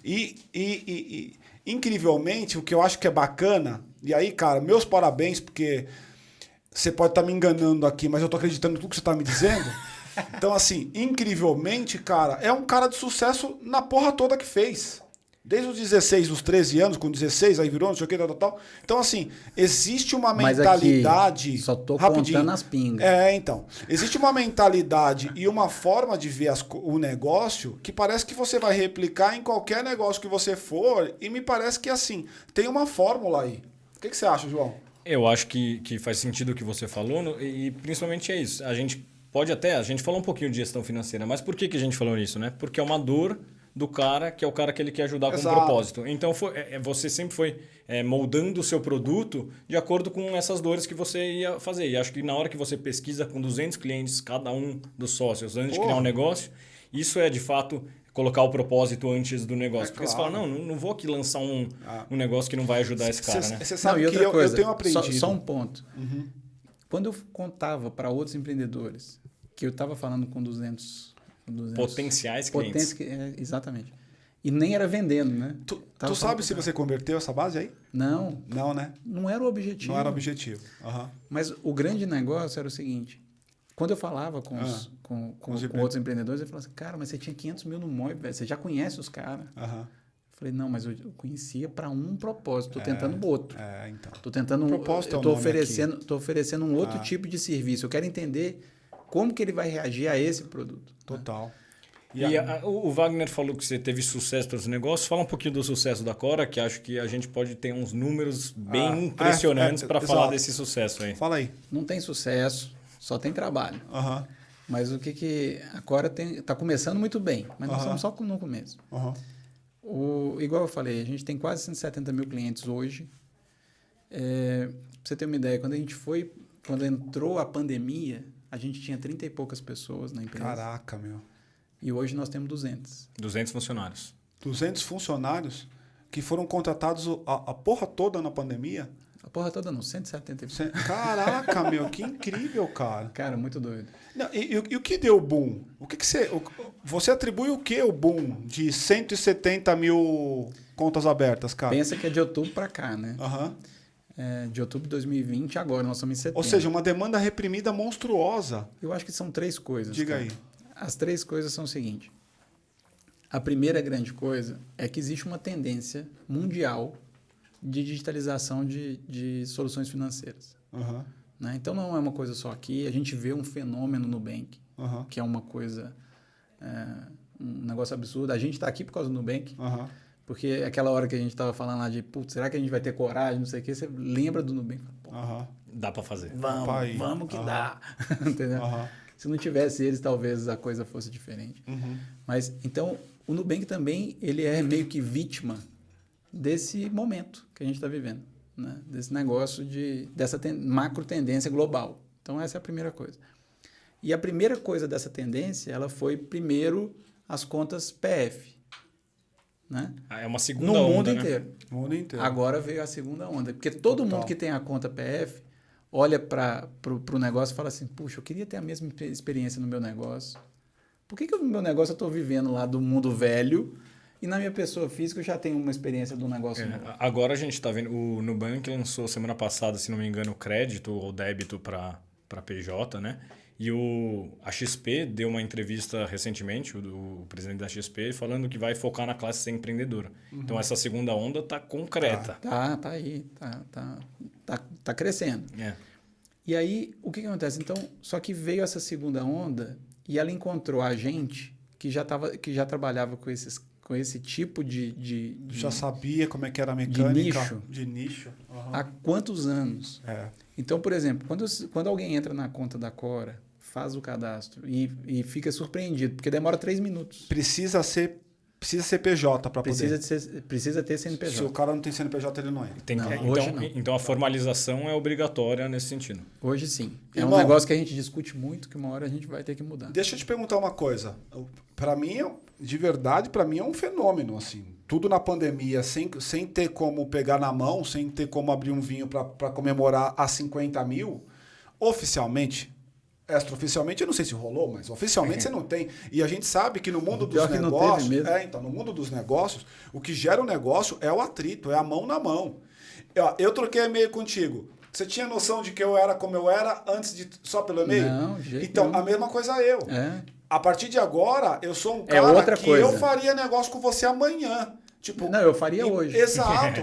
E incrivelmente, o que eu acho que é bacana, e aí, cara, meus parabéns, porque você pode estar me enganando aqui, mas eu estou acreditando em tudo que você está me dizendo. Então, assim, incrivelmente, cara, é um cara de sucesso na porra toda que fez. Desde os 16, os 13 anos, com 16, aí virou, não sei o que, tal. Então, assim, existe uma mentalidade... Mas aqui, só tô rapidinho. contando as pingas. Então. Existe uma mentalidade e uma forma de ver o negócio que parece que você vai replicar em qualquer negócio que você for e me parece que, assim, tem uma fórmula aí. O que você acha, João? Eu acho que faz sentido o que você falou e principalmente é isso. A gente falou um pouquinho de gestão financeira, mas por que a gente falou nisso, né? Porque é uma dor do cara, que é o cara que ele quer ajudar com propósito. Então, você sempre foi moldando o seu produto de acordo com essas dores que você ia fazer. E acho que na hora que você pesquisa com 200 clientes, cada um dos sócios, antes de criar um negócio, isso é, de fato, colocar o propósito antes do negócio. Porque claro. você fala, não vou aqui lançar um negócio que não vai ajudar esse cara, né? Você sabe Não, que outra coisa, eu tenho aprendido. Só um ponto. Uhum. Quando eu contava para outros empreendedores que eu estava falando com 200 potenciais clientes. Exatamente. E nem era vendendo, né? Tu sabe se você converteu essa base aí? Não. Não, né? Não era o objetivo. Não era o objetivo. Uhum. Mas o grande negócio era o seguinte. Quando eu falava com outros empreendedores, eu falava assim, cara, mas você tinha 500 mil no Moib, velho. Você já conhece os caras. Uhum. Eu falei, não, mas eu conhecia para um propósito. Estou tentando outro. Então. Estou tentando propósito eu estou oferecendo um outro tipo de serviço. Eu quero entender como que ele vai reagir a esse produto. Total. E o Wagner falou que você teve sucesso para os negócios. Fala um pouquinho do sucesso da Cora, que acho que a gente pode ter uns números bem impressionantes para falar desse sucesso aí. Fala aí. Não tem sucesso, só tem trabalho. Uhum. Mas o que a Cora está começando muito bem, mas nós estamos só no começo. Igual eu falei, a gente tem quase 170 mil clientes hoje. Para você ter uma ideia, quando entrou a pandemia, a gente tinha 30 e poucas pessoas na empresa. Caraca, meu. E hoje nós temos 200. 200 funcionários. 200 funcionários que foram contratados a porra toda na pandemia? A porra toda não, 170 e poucos. Caraca, meu, que incrível, cara. Cara, muito doido. Não, e o que deu o boom? O que você atribui o que o boom de 170 mil contas abertas, cara? Pensa que é de outubro para cá, né? De outubro de 2020, agora nós estamos em setembro. Ou seja, uma demanda reprimida monstruosa. Eu acho que são 3 coisas. Diga cara. aí. As 3 coisas são o seguinte. A primeira grande coisa é que existe uma tendência mundial de digitalização de soluções financeiras. Né? Então, não é uma coisa só aqui. A gente vê um fenômeno no Nubank, que é uma coisa, um negócio absurdo. A gente está aqui por causa do Nubank, porque aquela hora que a gente estava falando lá de, putz, será que a gente vai ter coragem, não sei o quê, você lembra do Nubank. Dá para fazer. Vamos que dá. Entendeu? Se não tivesse eles, talvez a coisa fosse diferente. Mas, então, o Nubank também, ele é meio que vítima desse momento que a gente está vivendo, né? Desse negócio, dessa macro tendência global. Então, essa é a primeira coisa. E a primeira coisa dessa tendência, ela foi, primeiro, as contas PF. Né? É uma segunda onda, no mundo inteiro. No mundo inteiro. Agora veio a segunda onda. Porque todo mundo que tem a conta PF olha para o negócio e fala assim, puxa, eu queria ter a mesma experiência no meu negócio. Por que no meu negócio eu estou vivendo lá do mundo velho e na minha pessoa física eu já tenho uma experiência do negócio novo? Agora a gente está vendo, o Nubank lançou semana passada, se não me engano, o crédito ou débito para PJ, né? E a XP deu uma entrevista recentemente, o presidente da XP, falando que vai focar na classe C empreendedora. Então, essa segunda onda está concreta. Tá aí, tá crescendo. E aí, o que acontece? Então, só que veio essa segunda onda e ela encontrou a gente que já trabalhava com esse tipo de já sabia como é que era a mecânica. De nicho. Uhum. Há quantos anos? Então, por exemplo, quando alguém entra na conta da Cora, faz o cadastro e fica surpreendido, porque demora 3 minutos. Precisa ser PJ para poder. Precisa ter CNPJ. Se o cara não tem CNPJ, ele não entra. Hoje não. Então a formalização é obrigatória nesse sentido. Hoje sim. É Irmão, um negócio que a gente discute muito, que uma hora a gente vai ter que mudar. Deixa eu te perguntar uma coisa. Para mim, de verdade, para mim é um fenômeno, assim. Tudo na pandemia, sem ter como pegar na mão, sem ter como abrir um vinho para comemorar a 50 mil, oficialmente, extraoficialmente, eu não sei se rolou, mas oficialmente você não tem. E a gente sabe que no mundo dos negócios... então, no mundo dos negócios, o que gera o negócio é o atrito, é a mão na mão. Eu troquei e-mail contigo. Você tinha noção de que eu era como eu era antes de só pelo e-mail? Não, de jeito Então, nenhum. a mesma coisa eu. A partir de agora, eu sou um cara outra que coisa. eu faria negócio com você amanhã. Tipo, não, eu faria hoje. Exato.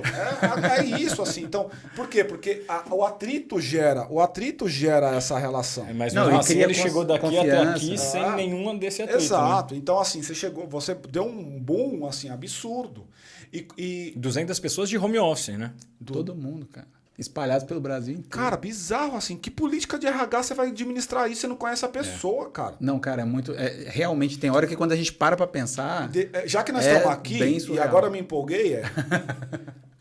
É isso, assim. Então, por quê? Porque o atrito gera essa relação. Mas Não, mesmo assim cria ele chegou daqui até confiança. aqui sem nenhum desse atrito. Exato. Né? Então, assim, você deu um boom, assim, absurdo. E 200 pessoas de home office, né? Todo mundo, cara. Espalhados pelo Brasil inteiro. Cara, bizarro, assim. Que política de RH você vai administrar isso? Você não conhece a pessoa, cara. Não, cara, é muito... realmente, tem hora que quando a gente para pra pensar... Já que nós estamos aqui, bem e surreal. agora eu me empolguei,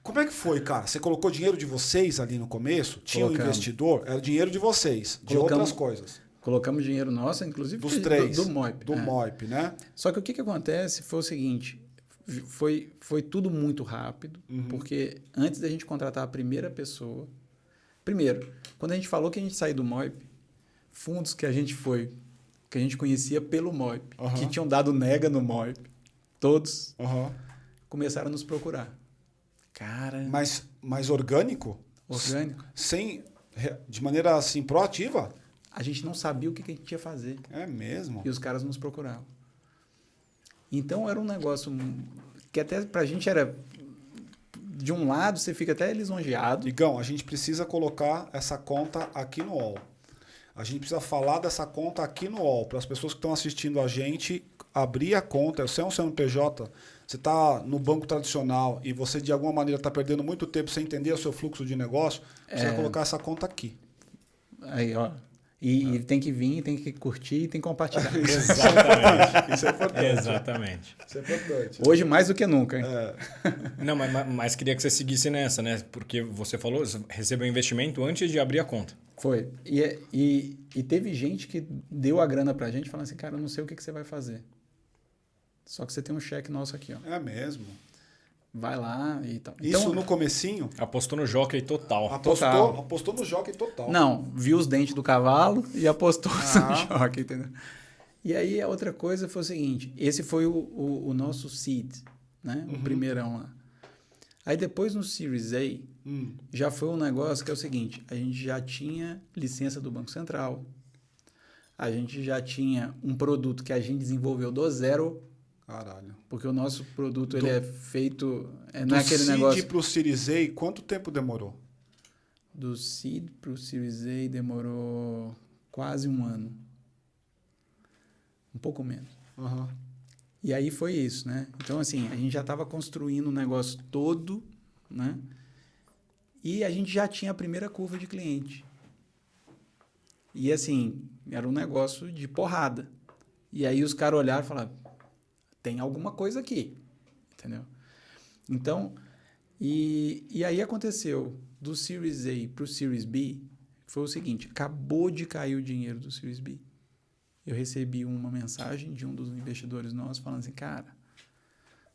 como é que foi, cara? Você colocou dinheiro de vocês ali no começo? Tinha um investidor? Era dinheiro de vocês, de outras coisas. Colocamos dinheiro nosso, inclusive Dos três. do MOIP. Do MOIP, né? Só que o que acontece foi o seguinte... Foi tudo muito rápido, porque antes da gente contratar a primeira pessoa... Primeiro, quando a gente falou que a gente saiu do MOIP, fundos que a gente conhecia pelo MOIP, que tinham dado nega no MOIP, todos começaram a nos procurar. Cara... Mas orgânico? Orgânico. De maneira, assim, proativa? A gente não sabia o que a gente ia fazer. É mesmo? E os caras nos procuravam. Então, era um negócio que até pra gente era... De um lado, você fica até lisonjeado. Igão, a gente precisa colocar essa conta aqui no UOL. A gente precisa falar dessa conta aqui no UOL. Para as pessoas que estão assistindo a gente, abrir a conta. Você é um CNPJ, você está no banco tradicional e você, de alguma maneira, está perdendo muito tempo sem entender o seu fluxo de negócio, você vai colocar essa conta aqui. Aí, ó. E tem que vir, tem que curtir, tem que compartilhar. Exatamente. Isso é importante. Exatamente. Isso é importante. Hoje mais do que nunca. Hein? Não, mas queria que você seguisse nessa, né? Porque você falou, você recebeu investimento antes de abrir a conta. Foi. E teve gente que deu a grana pra gente falando assim, cara, eu não sei o que você vai fazer. Só que você tem um cheque nosso aqui, ó. É mesmo. Vai lá e tal. Isso Então, no comecinho? Apostou no jockey total. Apostou no jockey total. não, viu os dentes do cavalo e apostou no jockey, entendeu? E aí a outra coisa foi o seguinte, esse foi o nosso seed, né? O primeirão lá. Aí depois no Series A, já foi um negócio que é o seguinte, a gente já tinha licença do Banco Central, a gente já tinha um produto que a gente desenvolveu do zero. Caralho. Porque o nosso produto ele é feito... não é aquele negócio... Do Seed pro Series A, quanto tempo demorou? Do Seed pro Series A demorou quase 1 ano. Um pouco menos. E aí foi isso, né? Então, assim, a gente já estava construindo o negócio todo, né? E a gente já tinha a primeira curva de cliente. E, assim, era um negócio de porrada. E aí os caras olharam e falaram... Tem alguma coisa aqui, entendeu? Então, e aí aconteceu, do Series A para o Series B, foi o seguinte, acabou de cair o dinheiro do Series B. Eu recebi uma mensagem de um dos investidores nossos falando assim, cara,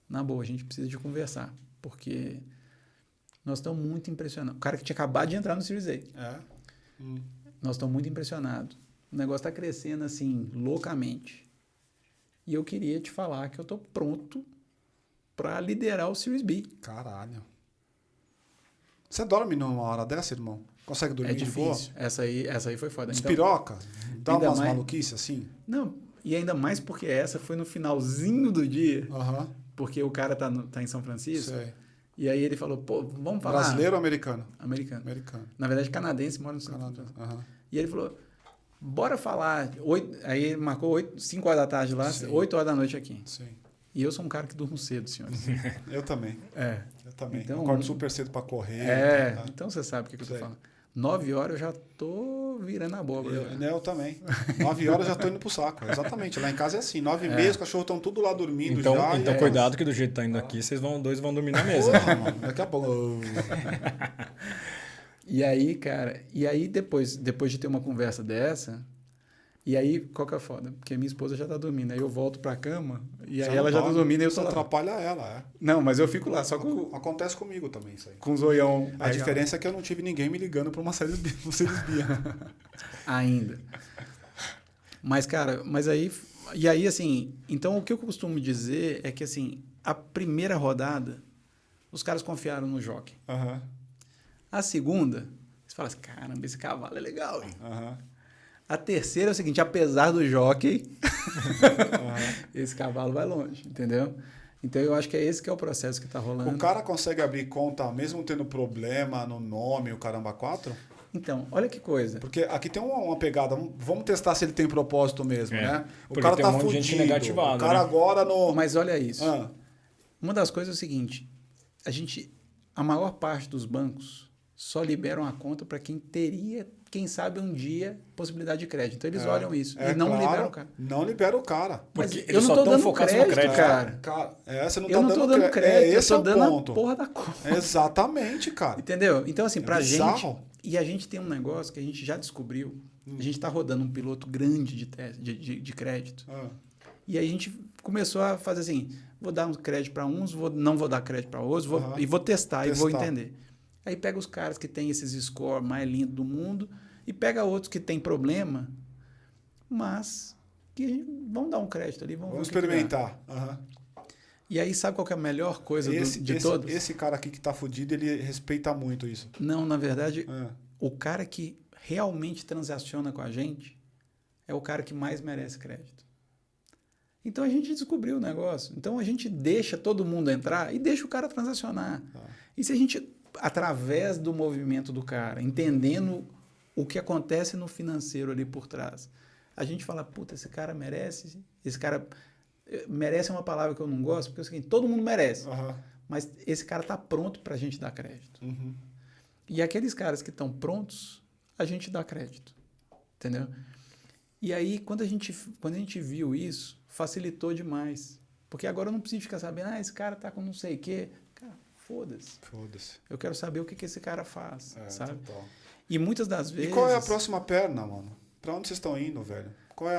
na boa, a gente precisa de conversar, porque nós estamos muito impressionados. O cara que tinha acabado de entrar no Series A. Nós estamos muito impressionados. O negócio está crescendo, assim, loucamente. E eu queria te falar que eu estou pronto para liderar o Series B. Caralho. Você dorme numa hora dessa, irmão? Consegue dormir de boa? Essa aí foi foda. Despiroca? Dá ainda umas mais... maluquices assim? Não, e ainda mais porque essa foi no finalzinho do dia. Porque o cara tá em São Francisco. Sei. E aí ele falou, pô, vamos falar... Brasileiro ou americano? Americano. Americano. Na verdade, canadense, mora no São Francisco. E ele falou... Bora falar. Aí ele marcou 5 horas da tarde lá, 8 horas da noite aqui. Sim. E eu sou um cara que durmo cedo, senhor. Eu também. É. Eu também. Então, acordo super cedo para correr. Então você sabe o que eu tô falando. 9 horas eu já tô virando abóbora. Eu também. 9 horas já tô indo pro saco. Exatamente. Lá em casa é assim. 9h30, os cachorros estão tudo lá dormindo Então, já. então cuidado que do jeito que tá indo aqui, dois vão dormir na mesa. Porra, mano. Daqui a pouco... E aí, cara, depois de ter uma conversa dessa, e aí, qual que é a foda? Porque minha esposa já tá dormindo, aí eu volto pra cama, e aí ela já tá dormindo e eu Você tô lá. atrapalha ela, é. Não, mas eu fico lá, só com Acontece comigo também isso aí. o zoião. A diferença é que eu não tive ninguém me ligando pra uma série de espia. Ainda. Mas, cara, e aí, assim, então o que eu costumo dizer é que, assim, a primeira rodada, os caras confiaram no jockey. Aham. A segunda, você fala assim, caramba, esse cavalo é legal, hein? Aham. A terceira é o seguinte, apesar do jockey, esse cavalo vai longe, entendeu? Então, eu acho que é esse que é o processo que está rolando. O cara consegue abrir conta mesmo tendo problema no nome, o caramba 4? Então, olha que coisa. Porque aqui tem uma pegada, vamos testar se ele tem propósito mesmo, né? O porque cara tem tá um monte de gente fudido. negativada, O cara né? agora no... Mas olha isso. Ah, Uma das coisas é o seguinte, a maior parte dos bancos só liberam a conta para quem teria, quem sabe um dia, possibilidade de crédito. Então, eles olham isso e não claro, liberam o cara. Não libera o cara. Mas Porque eu eles não só tô tão dando focados no crédito, crédito, cara. Você não Eu tá não tô dando crédito, eu esse tô é o dando ponto. a porra da conta. Exatamente, cara. Entendeu? Então, assim, pra gente... bizarro. E a gente tem um negócio que a gente já descobriu. A gente está rodando um piloto grande de teste, de crédito. Ah, E aí a gente começou a fazer assim, vou dar um crédito para uns, não vou dar crédito para outros, e vou testar e vou entender. Aí pega os caras que têm esses scores mais lindos do mundo e pega outros que têm problema, mas que vão dar um crédito ali, vamos vamos ver o que que dá. experimentar. Aham. E aí sabe qual que é a melhor coisa de todos? Esse cara aqui que tá fudido, ele respeita muito isso. Não, na verdade, Ah, o cara que realmente transaciona com a gente é o cara que mais merece crédito. Então a gente descobriu o negócio. Então a gente deixa todo mundo entrar e deixa o cara transacionar. E se a gente, através do movimento do cara, entendendo o que acontece no financeiro ali por trás, a gente fala, puta, esse cara merece é uma palavra que eu não gosto, porque é o seguinte, todo mundo merece, aham. mas esse cara está pronto para a gente dar crédito. Uhum. E aqueles caras que estão prontos, a gente dá crédito. Entendeu? E aí, quando a gente viu isso, facilitou demais. Porque agora eu não preciso ficar sabendo, esse cara tá com não sei o quê. Cara, foda-se. Foda-se. Eu quero saber o que esse cara faz, sabe? Total. E muitas das vezes... E qual é a próxima perna, mano? Pra onde vocês estão indo, velho? Qual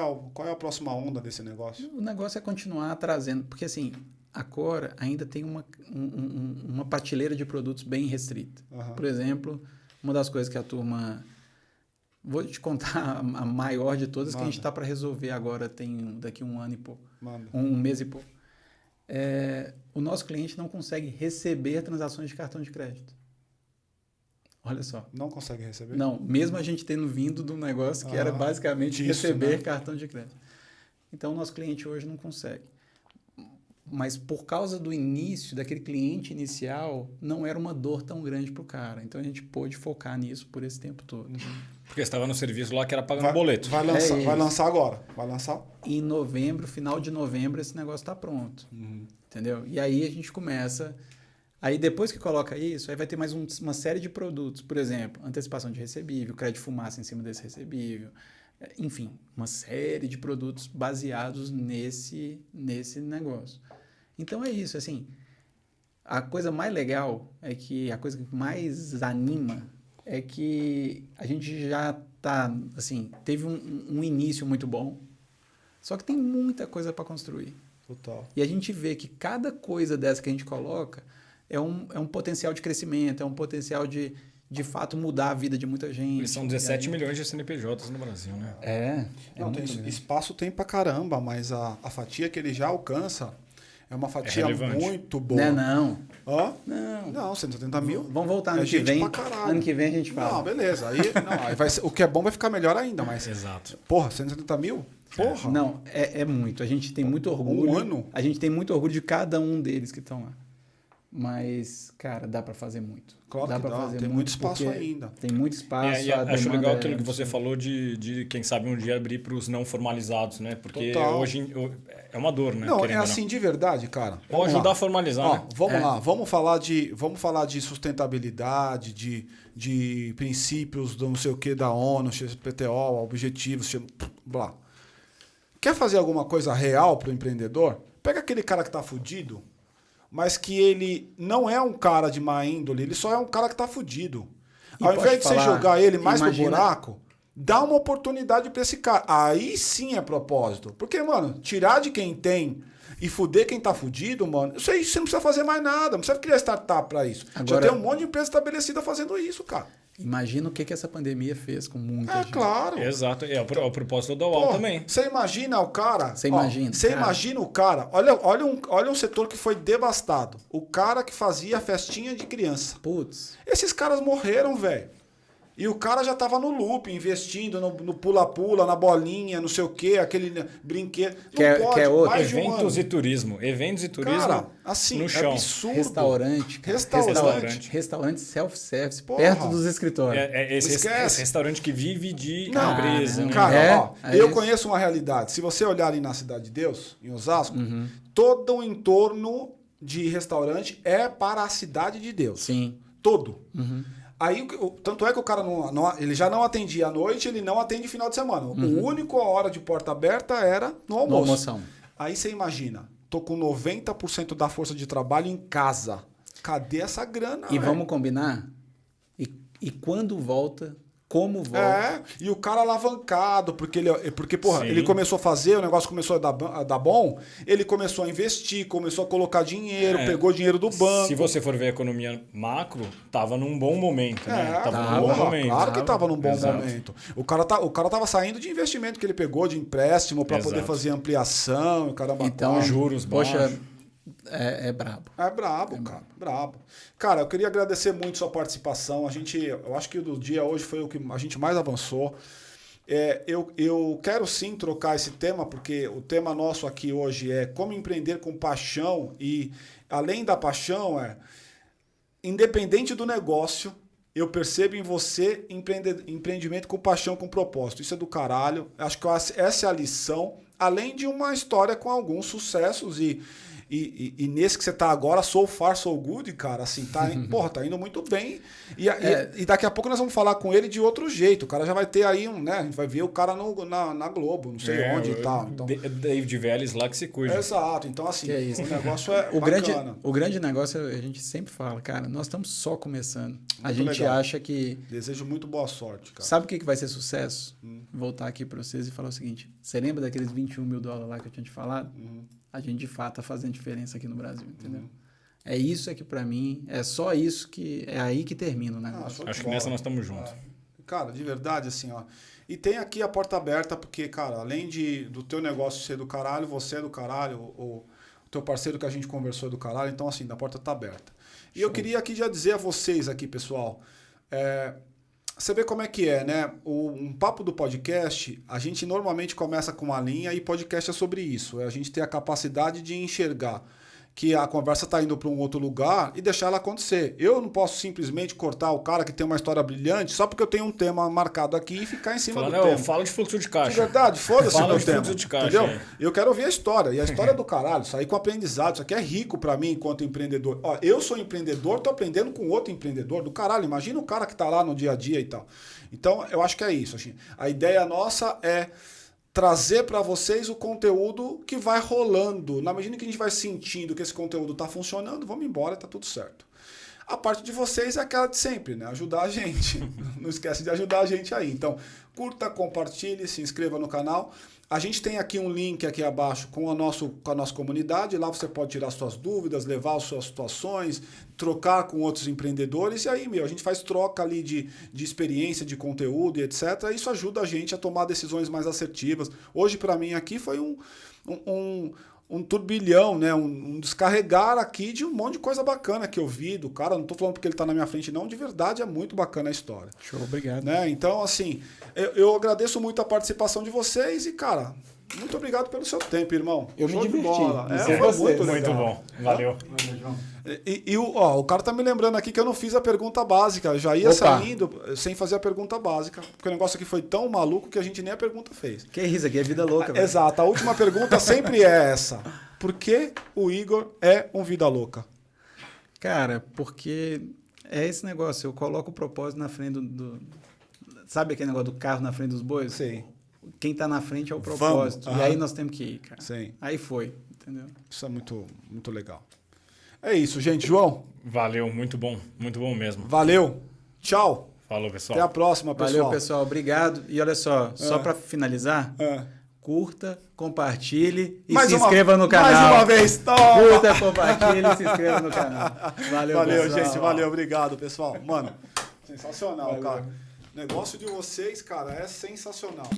é a próxima onda desse negócio? O negócio é continuar trazendo... Porque, assim, a Cora ainda tem uma prateleira de produtos bem restrita. Aham. Por exemplo, uma das coisas que a turma... Vou te contar a maior de todas, que a gente está para resolver agora, daqui um ano e pouco. Manda. Um mês e pouco. O nosso cliente não consegue receber transações de cartão de crédito. Olha só. Não consegue receber? Não, mesmo a gente tendo vindo de um negócio que era basicamente disso, receber né? cartão de crédito. Então, o nosso cliente hoje não consegue. Mas por causa do início, daquele cliente inicial, não era uma dor tão grande para o cara. Então, a gente pôde focar nisso por esse tempo todo. Porque você estava no serviço lá que era pagando boleto. Vai lançar agora. Vai lançar? Em novembro, final de novembro, esse negócio está pronto. Entendeu? E aí a gente começa... Aí depois que coloca isso, aí vai ter mais uma série de produtos. Por exemplo, antecipação de recebível, crédito fumaça em cima desse recebível. Enfim, uma série de produtos baseados nesse negócio. Então é isso, assim... A coisa mais legal é que... A coisa que mais anima é que a gente já tá, assim... Teve um início muito bom. Só que tem muita coisa para construir. Total. E a gente vê que cada coisa dessa que a gente coloca é um potencial de crescimento, é um potencial de fato, mudar a vida de muita gente. Eles são 17 milhões de CNPJs no Brasil, né? Não, muito grande. espaço tem pra caramba, mas a fatia que ele já alcança é uma fatia relevante. muito boa. Não. Hã? Não. Não, 170 mil. Vamos voltar ano que gente vem. pra caralho. Ano que vem a gente fala. Não, beleza. Aí vai ser, o que é bom vai ficar melhor ainda, mas... Exato. Porra, 170 mil? Porra. Não, é muito. A gente tem muito orgulho. Um ano? A gente tem muito orgulho de cada um deles que estão lá. Mas, cara, dá para fazer muito. Claro dá que para dá, fazer tem muito espaço porque ainda. Tem muito espaço. E a acho demanda legal aquilo que você absurda. falou de quem sabe um dia abrir para os não formalizados, né? Porque Total. hoje é uma dor, né? Não, é Querendo ou assim, de verdade, cara. Ou Vamos ajudar lá. a formalizar, Ó, né? vamos lá, vamos falar de sustentabilidade, de princípios do não sei o que da ONU, XPTO, objetivos, blá. Quer fazer alguma coisa real para o empreendedor? Pega aquele cara que está fudido, mas que ele não é um cara de má índole, ele só é um cara que está fudido. E Ao posso invés de você falar, jogar ele mais imagina- no buraco, dá uma oportunidade para esse cara. Aí sim é propósito. Porque, mano, tirar de quem tem e fuder quem tá fudido, mano, isso aí você não precisa fazer mais nada, não precisa criar startup para isso. Já Agora- tem um monte de empresa estabelecida fazendo isso, cara. Imagina o que essa pandemia fez com muita É gente. claro. Exato. É o propósito da UOL Pô, também. Você imagina o cara. Você imagina, Você cara. imagina o cara. Olha um setor que foi devastado. O cara que fazia festinha de criança. Putz, Esses caras morreram, velho. E o cara já tava no loop, investindo no pula-pula, na bolinha, não sei o quê, aquele brinquedo. Não Quer outro? mais de um Eventos ano. e turismo. Eventos e turismo Cara, assim, no é chão. absurdo. restaurante, cara. Restaurante. Restaurante self-service, Porra. perto dos escritórios. Esse Esquece. restaurante que vive de Não, empresa. Né? Cara, É, ó, é eu isso. conheço uma realidade. Se você olhar ali na Cidade de Deus, em Osasco, Uhum. todo o entorno de restaurante é para a Cidade de Deus. Sim. Todo. Uhum. Aí, tanto é que o cara ele já não atendia à noite, ele não atende final de semana. O único hora de porta aberta era no almoço. No almoção. Aí você imagina, tô com 90% da força de trabalho em casa. Cadê essa grana? E velho? vamos combinar? E quando volta, como volta? É, e o cara alavancado, porque porra, Sim. ele começou a fazer, o negócio começou a dar bom, ele começou a investir, começou a colocar dinheiro, pegou dinheiro do banco. Se você for ver a economia macro, tava num bom momento, né? Tava num bom porra, momento. claro que tava num bom Exato. momento. O cara tava saindo de investimento que ele pegou, de empréstimo, para poder Exato. fazer ampliação, o caramba. Então, quatro. juros poxa, baixos. é brabo. É brabo, cara. Brabo. Cara, eu queria agradecer muito sua participação. Eu acho que o do dia hoje foi o que a gente mais avançou. Eu quero sim trocar esse tema, porque o tema nosso aqui hoje é como empreender com paixão. E além da paixão, independente do negócio, eu percebo em você empreendimento com paixão, com propósito. Isso é do caralho. Acho que essa é a lição. Além de uma história com alguns sucessos e nesse que você tá agora, so far, so good, cara, assim, porra, tá indo muito bem. E daqui a pouco nós vamos falar com ele de outro jeito. O cara já vai ter aí né? A gente vai ver o cara na Globo, não sei onde e tal. Então, David Vélez lá que se cuida. exato. Então, assim, Que é isso. o negócio é O bacana. grande negócio, a gente sempre fala, cara, nós estamos só começando. A Muito gente legal. acha que... Desejo muito boa sorte, cara. Sabe o que vai ser sucesso? Voltar aqui para vocês e falar o seguinte, você lembra daqueles 21 mil dólares lá que eu tinha te falado? A gente, de fato, tá fazendo diferença aqui no Brasil, entendeu? É isso que, para mim, é só isso que... É aí que termina o negócio. show de Acho que bola. nessa nós estamos juntos. Cara, de verdade, assim, ó. E tem aqui a porta aberta, porque, cara, além do teu negócio ser do caralho, você é do caralho, o teu parceiro que a gente conversou é do caralho, então, assim, a porta tá aberta. E eu queria aqui já dizer a vocês aqui, pessoal, você vê como é que é, né? Um papo do podcast, a gente normalmente começa com uma linha e podcast é sobre isso. É a gente ter a capacidade de enxergar que a conversa está indo para um outro lugar e deixar ela acontecer. Eu não posso simplesmente cortar o cara que tem uma história brilhante só porque eu tenho um tema marcado aqui e ficar em cima do tema. Fala de fluxo de De caixa. verdade, foda-se o Fala meu de tema. fluxo de caixa, Entendeu? é. Eu quero ouvir a história. E a história é do caralho, sair com aprendizado. Isso aqui é rico pra mim enquanto empreendedor. Ó, eu sou empreendedor, tô aprendendo com outro empreendedor do caralho. Imagina o cara que tá lá no dia a dia e tal. Então, eu acho que é isso. Assim. A ideia nossa é trazer para vocês o conteúdo que vai rolando. Na medida que a gente vai sentindo que esse conteúdo tá funcionando, vamos embora, tá tudo certo. A parte de vocês é aquela de sempre, né? Ajudar a gente. Não esquece de ajudar a gente aí. Então, curta, compartilhe, se inscreva no canal. A gente tem aqui um link aqui abaixo com a nossa comunidade. Lá você pode tirar suas dúvidas, levar as suas situações, trocar com outros empreendedores. E aí, a gente faz troca ali de experiência, de conteúdo e etc. Isso ajuda a gente a tomar decisões mais assertivas. Hoje, para mim, aqui foi um turbilhão, né? Um descarregar aqui de um monte de coisa bacana que eu vi do cara. Não estou falando porque ele está na minha frente, não. De verdade, é muito bacana a história. Show, obrigado. Né? Então, assim, eu agradeço muito a participação de vocês e, cara, muito obrigado pelo seu tempo, irmão. Eu me Show de diverti. bola. Não É, sei foi vocês. muito Muito legal. bom. Valeu. Valeu, João. O cara tá me lembrando aqui que eu não fiz a pergunta básica. Eu já ia Opa. saindo sem fazer a pergunta básica. Porque o negócio aqui foi tão maluco que a gente nem a pergunta fez. Que isso, aqui é vida louca, velho. Exato. A última pergunta sempre é essa. Por que o Igor é um vida louca? Cara, porque é esse negócio. Eu coloco o propósito na frente Sabe aquele negócio do carro na frente dos bois? Sim. Quem tá na frente é o propósito. Vamos. E Aham. aí nós temos que ir, cara. Sim. Aí foi, entendeu? Isso é muito, muito legal. É isso, gente. João, Valeu, muito bom mesmo. valeu. Tchau. Falou, pessoal. Até a próxima, pessoal. Valeu, pessoal. Obrigado. E olha só para finalizar, curta, compartilhe e se inscreva no canal. Mais uma vez. Toma. Curta, compartilhe e se inscreva no canal. Valeu, Valeu, pessoal. gente. Valeu. Obrigado, pessoal. Mano, sensacional, cara. O negócio de vocês, cara, é sensacional.